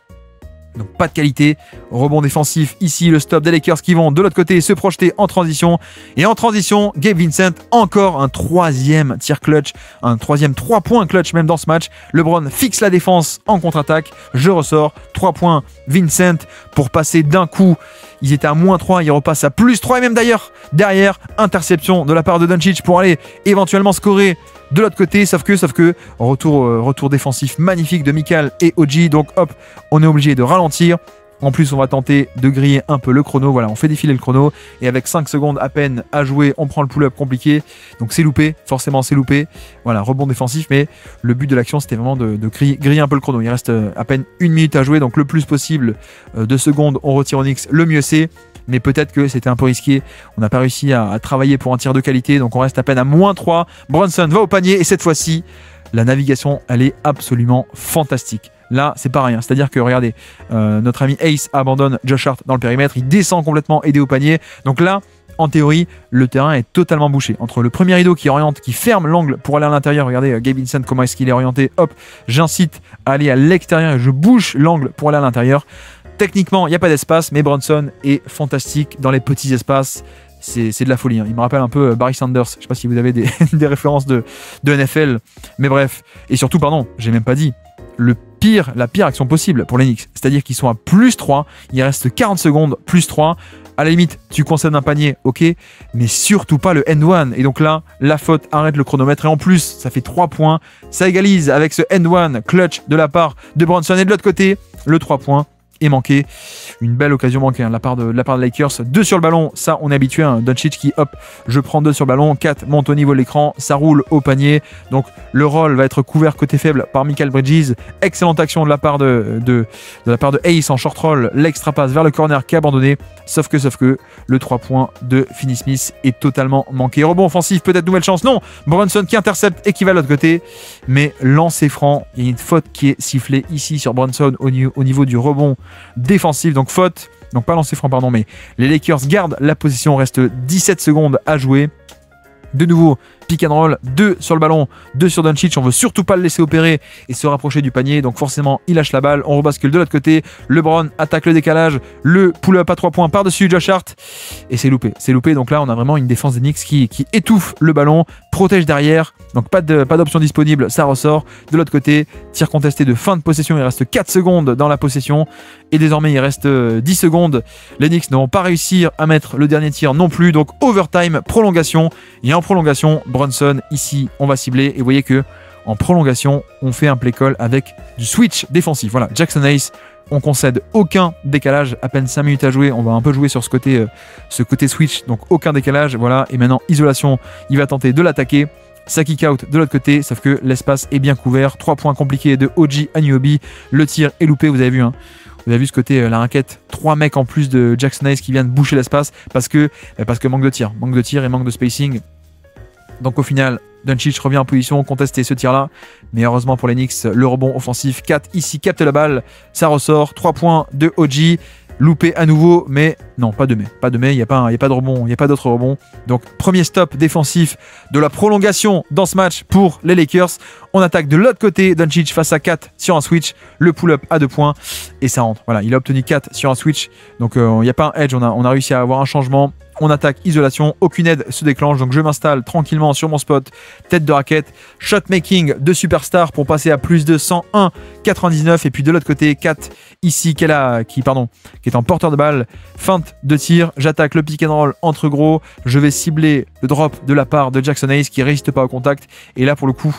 Speaker 1: Donc pas de qualité, rebond défensif ici, le stop des Lakers qui vont de l'autre côté se projeter en transition. Et en transition, Gabe Vincent, encore un troisième tir clutch, un troisième 3 points clutch même dans ce match. LeBron fixe la défense en contre-attaque, je ressors, 3 points Vincent pour passer d'un coup. Ils étaient à -3, ils repassent à +3 et même d'ailleurs, derrière, interception de la part de Doncic pour aller éventuellement scorer de l'autre côté, sauf que retour défensif magnifique de Mikal et OG, donc hop, on est obligé de ralentir. En plus, on va tenter de griller un peu le chrono. Voilà, on fait défiler le chrono. Et avec 5 secondes à peine à jouer, on prend le pull-up compliqué. Donc c'est loupé, forcément c'est loupé. Voilà, rebond défensif. Mais le but de l'action, c'était vraiment de griller un peu le chrono. Il reste à peine 1 minute à jouer. Donc le plus possible de secondes, on retire Onyx. Le mieux c'est. Mais peut-être que c'était un peu risqué. On n'a pas réussi à travailler pour un tir de qualité. Donc on reste à peine à -3. Bronson va au panier. Et cette fois-ci, la navigation, elle est absolument fantastique. Là, c'est pas rien. C'est-à-dire que, regardez, notre ami Ace abandonne Josh Hart dans le périmètre. Il descend complètement, aidé au panier. Donc là, en théorie, le terrain est totalement bouché. Entre le premier rideau qui oriente, qui ferme l'angle pour aller à l'intérieur. Regardez, Gabe Vincent, comment est-ce qu'il est orienté. Hop, j'incite à aller à l'extérieur et je bouche l'angle pour aller à l'intérieur. Techniquement, il n'y a pas d'espace, mais Bronson est fantastique dans les petits espaces. C'est de la folie. Hein. Il me rappelle un peu Barry Sanders. Je ne sais pas si vous avez des références de NFL. Mais bref. Et surtout, pardon, j'ai même pas dit. La pire action possible pour les Knicks. C'est-à-dire qu'ils sont à +3. Il reste 40 secondes, +3. À la limite, tu concèdes un panier, ok. Mais surtout pas le end-one. Et donc là, la faute arrête le chronomètre. Et en plus, ça fait 3 points. Ça égalise avec ce end-one clutch de la part de Bronson. Et de l'autre côté, le 3 points est manqué. Une belle occasion manquée hein, de la part de Lakers. 2 sur le ballon, ça on est habitué. Hein. Doncic qui hop, je prends 2 sur le ballon, 4 monte au niveau de l'écran, ça roule au panier. Donc le roll va être couvert côté faible par Mikal Bridges. Excellente action de la part de Ace en short roll, l'extra passe vers le corner qui est abandonné. Sauf que le 3 points de Finney Smith est totalement manqué. Rebond offensif, peut-être nouvelle chance. Non, Bronson qui intercepte et qui va de l'autre côté. Mais lancer franc, il y a une faute qui est sifflée ici sur Bronson au niveau du rebond défensif, donc faute, donc pas lancer franc pardon, mais les Lakers gardent la position, reste 17 secondes à jouer. De nouveau, pick and roll, 2 sur le ballon, 2 sur Doncic, on veut surtout pas le laisser opérer et se rapprocher du panier, donc forcément il lâche la balle, on rebascule de l'autre côté, LeBron attaque le décalage, le pull-up à 3 points par-dessus Josh Hart, et c'est loupé, donc là on a vraiment une défense des Knicks qui étouffe le ballon, protège derrière, donc pas d'option disponible, ça ressort, de l'autre côté, tir contesté de fin de possession, il reste 4 secondes dans la possession, et désormais il reste 10 secondes, les Knicks ne vont pas réussir à mettre le dernier tir non plus, donc overtime, prolongation, et en prolongation, Bronson, ici, on va cibler. Et vous voyez que en prolongation, on fait un play call avec du switch défensif. Voilà, Jackson Hayes, on concède aucun décalage. À peine 5 minutes à jouer. On va un peu jouer sur ce côté switch. Donc aucun décalage. Voilà. Et maintenant, isolation, il va tenter de l'attaquer. Ça kick out de l'autre côté, sauf que l'espace est bien couvert. 3 points compliqués de OG Anunoby. Le tir est loupé, vous avez vu. Hein. Vous avez vu ce côté, la raquette, 3 mecs en plus de Jackson Hayes qui viennent boucher l'espace parce que manque de tir et manque de spacing. Donc au final, Doncic revient en position, contester ce tir-là. Mais heureusement pour les Knicks, le rebond offensif, 4 ici, capte la balle, ça ressort, 3 points de OG. Loupé à nouveau, mais non, pas de mais. Il n'y a pas de rebond, il n'y a pas d'autre rebond. Donc, premier stop défensif de la prolongation dans ce match pour les Lakers. On attaque de l'autre côté, Doncic face à 4 sur un switch, le pull-up à 2 points, et ça rentre. Voilà, il a obtenu 4 sur un switch, donc il n'y a pas un edge, on a réussi à avoir un changement. On attaque, isolation, aucune aide se déclenche, donc je m'installe tranquillement sur mon spot, tête de raquette, shot making de superstar pour passer à plus de 101,99, et puis de l'autre côté, 4 ici qui est en porteur de balle, feinte de tir, j'attaque le pick and roll entre gros, je vais cibler le drop de la part de Jackson Hayes qui résiste pas au contact, et là pour le coup,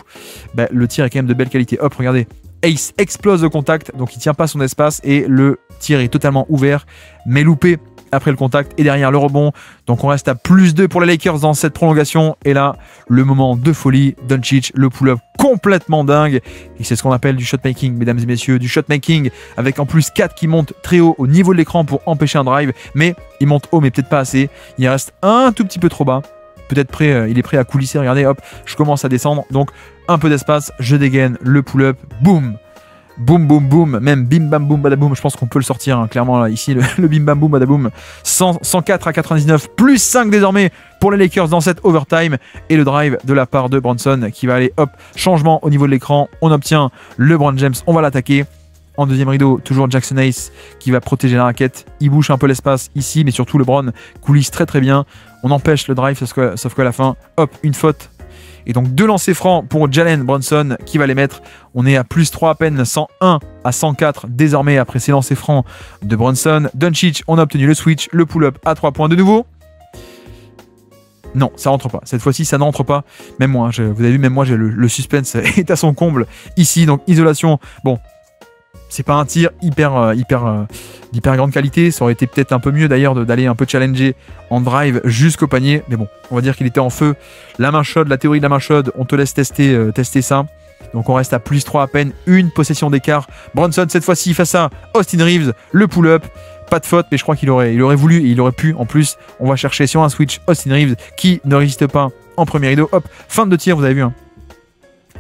Speaker 1: le tir est quand même de belle qualité. Hop, regardez, Ace explose le contact, donc il tient pas son espace, et le tir est totalement ouvert, mais loupé après le contact et derrière le rebond. Donc on reste à +2 pour les Lakers dans cette prolongation. Et là, le moment de folie, Doncic, le pull-up complètement dingue. Et c'est ce qu'on appelle du shot-making, mesdames et messieurs, du shot-making, avec en plus 4 qui montent très haut au niveau de l'écran pour empêcher un drive. Mais il monte haut, mais peut-être pas assez. Il reste un tout petit peu trop bas. Peut-être prêt, il est prêt à coulisser. Regardez, hop, je commence à descendre. Donc un peu d'espace, je dégaine le pull-up, boum. Boum, boum, boum, même bim, bam, boum, badaboum. Je pense qu'on peut le sortir, hein, clairement, là, ici, le bim, bam, boum, badaboum. 104 à 99, plus 5 désormais pour les Lakers dans cette overtime. Et le drive de la part de Bronson qui va aller, hop, changement au niveau de l'écran. On obtient LeBron James, on va l'attaquer. En deuxième rideau, toujours Jackson Hayes qui va protéger la raquette. Il bouge un peu l'espace ici, mais surtout LeBron coulisse très très bien. On empêche le drive, sauf qu'à la fin, hop, une faute. Et donc 2 lancers francs pour Jalen Brunson qui va les mettre. On est à +3 à peine, 101 à 104 désormais après ces lancers francs de Brunson. Doncic, on a obtenu le switch, le pull-up à 3 points de nouveau. Non, ça rentre pas. Cette fois-ci, ça n'entre pas. Même moi, vous avez vu, même moi, le suspense est à son comble ici. Donc isolation, bon, c'est pas un tir hyper grande qualité. Ça aurait été peut-être un peu mieux d'ailleurs d'aller un peu challenger en drive jusqu'au panier. Mais bon, on va dire qu'il était en feu. La main chaude, la théorie de la main chaude, on te laisse tester ça. Donc on reste à +3 à peine, une possession d'écart. Brunson cette fois-ci face à Austin Reeves, le pull-up. Pas de faute, mais je crois qu'il aurait voulu et il aurait pu. En plus, on va chercher sur un switch Austin Reeves qui ne résiste pas en premier rideau. Hop, feinte de tir, vous avez vu, hein.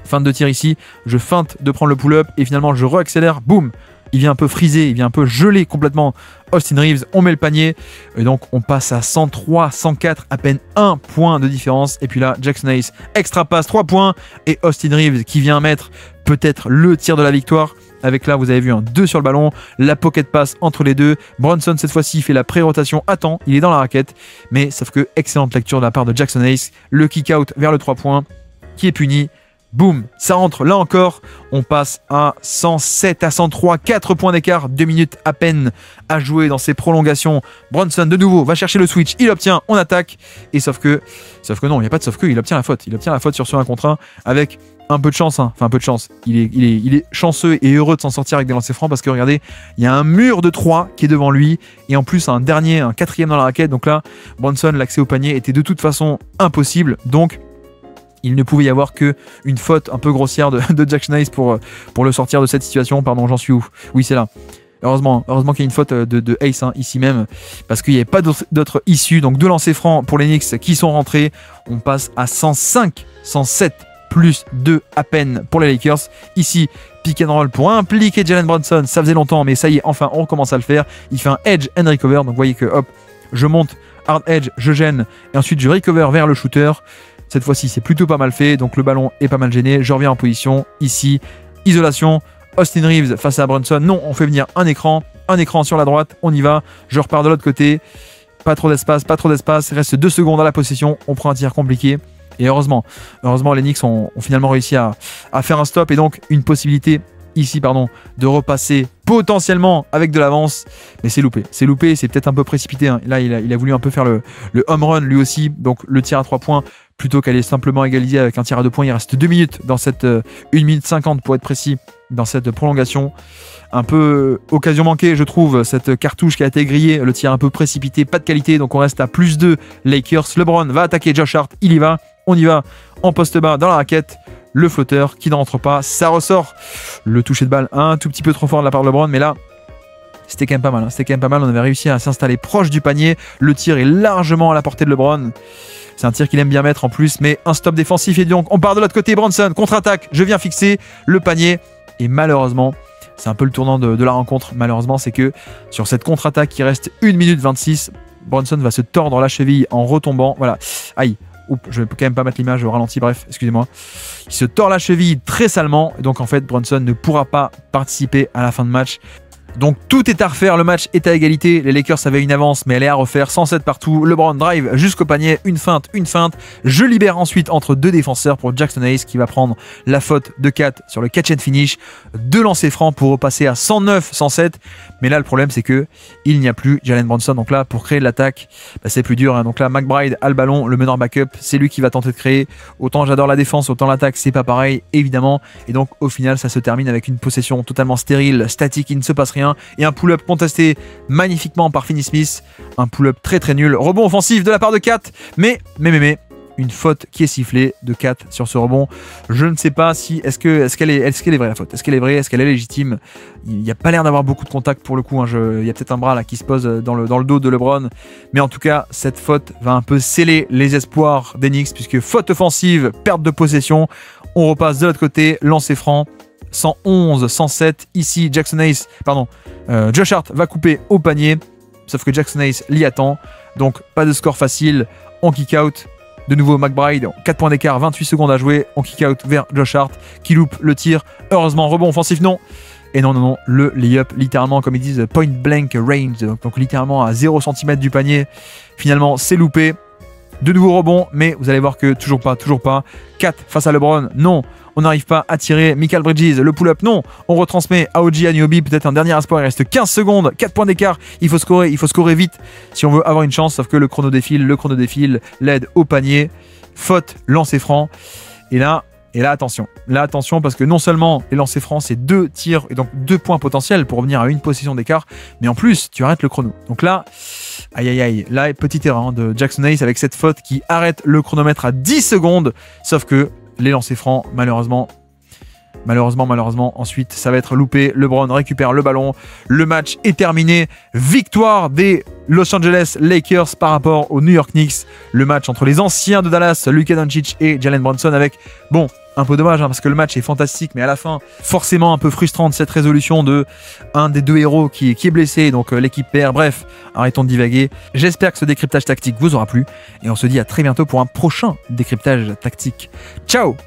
Speaker 1: Feinte de tir ici, je feinte de prendre le pull-up et finalement je re-accélère, boum, il vient un peu friser, il vient un peu geler complètement Austin Reeves, on met le panier et donc on passe à 103, 104, à peine 1 point de différence. Et puis là, Jackson Hayes, extra passe, 3 points et Austin Reeves qui vient mettre peut-être le tir de la victoire. Avec là, vous avez vu un 2 sur le ballon, la pocket pass entre les deux. Brunson, cette fois-ci, fait la pré-rotation. Attends, il est dans la raquette. Mais sauf que, excellente lecture de la part de Jackson Hayes. Le kick-out vers le 3 points qui est puni. Boum, ça rentre là encore. On passe à 107 à 103, 4 points d'écart, 2 minutes à peine à jouer dans ces prolongations. Brunson de nouveau va chercher le switch, il obtient, on attaque. Et sauf que non, il n'y a pas de sauf que, il obtient la faute. Il obtient la faute sur ce 1 contre 1 avec un peu de chance, hein. Enfin un peu de chance. Il est chanceux et heureux de s'en sortir avec des lancers francs parce que regardez, il y a un mur de 3 qui est devant lui et en plus un 4e dans la raquette. Donc là, Brunson, l'accès au panier était de toute façon impossible. Donc il ne pouvait y avoir qu'une faute un peu grossière de Jackson Hayes pour le sortir de cette situation. Pardon, j'en suis où? Oui, c'est là. Heureusement qu'il y a une faute de Hayes, hein, ici même, parce qu'il n'y avait pas d'autre issue. Donc 2 lancers francs pour les Knicks qui sont rentrés. On passe à 105, 107, plus 2 à peine pour les Lakers. Ici, pick and roll pour impliquer Jalen Brunson. Ça faisait longtemps, mais ça y est, enfin, on recommence à le faire. Il fait un edge and recover. Donc vous voyez que, hop, je monte, hard edge, je gêne, et ensuite je recover vers le shooter. Cette fois-ci, c'est plutôt pas mal fait, donc le ballon est pas mal gêné. Je reviens en position, ici, isolation, Austin Reeves face à Brunson. Non, on fait venir un écran sur la droite, on y va. Je repars de l'autre côté, pas trop d'espace, il reste 2 secondes à la possession, on prend un tir compliqué. Et heureusement, les Knicks ont finalement réussi à faire un stop et donc une possibilité ici, de repasser potentiellement avec de l'avance, mais c'est loupé, c'est peut-être un peu précipité, hein. Là il a voulu un peu faire le home run lui aussi, donc le tir à 3 points plutôt qu'aller simplement égaliser avec un tir à 2 points. Il reste 2 minutes dans cette 1 minute 50 pour être précis dans cette prolongation. Un peu occasion manquée, je trouve, cette cartouche qui a été grillée, le tir un peu précipité, pas de qualité, donc on reste à +2 Lakers. LeBron va attaquer Josh Hart, il y va, on y va en poste bas dans la raquette. Le flotteur qui ne rentre pas, ça ressort. Le toucher de balle un tout petit peu trop fort de la part de LeBron, mais là, c'était quand même pas mal. Hein. C'était quand même pas mal. On avait réussi à s'installer proche du panier. Le tir est largement à la portée de LeBron. C'est un tir qu'il aime bien mettre en plus, mais un stop défensif. Et donc, on part de l'autre côté. Brunson, contre-attaque. Je viens fixer le panier. Et malheureusement, c'est un peu le tournant de la rencontre. Malheureusement, c'est que sur cette contre-attaque qui reste 1 minute 26, Brunson va se tordre la cheville en retombant. Voilà. Aïe. Oups, je vais quand même pas mettre l'image au ralenti, bref, excusez-moi. Il se tord la cheville très salement, et donc en fait, Brunson ne pourra pas participer à la fin de match. Donc tout est à refaire, le match est à égalité, les Lakers avaient une avance mais elle est à refaire, 107 partout, LeBron drive jusqu'au panier, une feinte, je libère ensuite entre 2 défenseurs pour Jackson Hayes qui va prendre la faute de 4 sur le catch and finish, 2 lancers francs pour repasser à 109, 107, mais là le problème c'est que il n'y a plus Jalen Brunson, donc là pour créer l'attaque, c'est plus dur, hein. Donc là McBride a le ballon, le meneur backup, c'est lui qui va tenter de créer, autant j'adore la défense, autant l'attaque c'est pas pareil évidemment, et donc au final ça se termine avec une possession totalement stérile, statique, il ne se passe rien. rien. Et un pull-up contesté magnifiquement par Finney-Smith. Un pull-up très très nul. Rebond offensif de la part de Kat. Mais, une faute qui est sifflée de Kat sur ce rebond. Je ne sais pas si est-ce qu'elle est vraie la faute. Est-ce qu'elle est vraie? Est-ce qu'elle est légitime? Il n'y a pas l'air d'avoir beaucoup de contact pour le coup. Hein. Il y a peut-être un bras là qui se pose dans le dos de LeBron. Mais en tout cas, cette faute va un peu sceller les espoirs d'Enix puisque faute offensive, perte de possession. On repasse de l'autre côté, lancer franc. 111-107. Ici, Josh Hart va couper au panier. Sauf que Jackson Hayes l'y attend. Donc pas de score facile. On kick out. De nouveau McBride, 4 points d'écart, 28 secondes à jouer. On kick out vers Josh Hart qui loupe le tir. Heureusement, rebond offensif, non. Et non, le lay-up, littéralement, comme ils disent, point blank range. Donc littéralement à 0 cm du panier. Finalement, c'est loupé. De nouveau rebond, mais vous allez voir que toujours pas. 4 face à LeBron, non. On n'arrive pas à tirer. Mikal Bridges, le pull-up, non. On retransmet à OG Anunoby, peut-être un dernier espoir. Il reste 15 secondes, 4 points d'écart. Il faut scorer vite si on veut avoir une chance. Sauf que le chrono défile, l'aide au panier. Faute, lancer franc. Et là, attention. Là, attention, parce que non seulement les lancers francs, c'est 2 tirs, et donc 2 points potentiels pour revenir à une possession d'écart, mais en plus, tu arrêtes le chrono. Donc là, aïe. Là, petite erreur de Jackson Hayes avec cette faute qui arrête le chronomètre à 10 secondes. Sauf que les lancers francs, malheureusement, ensuite, ça va être loupé. LeBron récupère le ballon. Le match est terminé. Victoire des Los Angeles Lakers par rapport aux New York Knicks. Le match entre les anciens de Dallas, Luka Doncic et Jalen Brunson avec, un peu dommage parce que le match est fantastique, mais à la fin, forcément un peu frustrante cette résolution de un des deux héros qui est blessé, donc l'équipe perd. Bref, arrêtons de divaguer. J'espère que ce décryptage tactique vous aura plu et on se dit à très bientôt pour un prochain décryptage tactique. Ciao!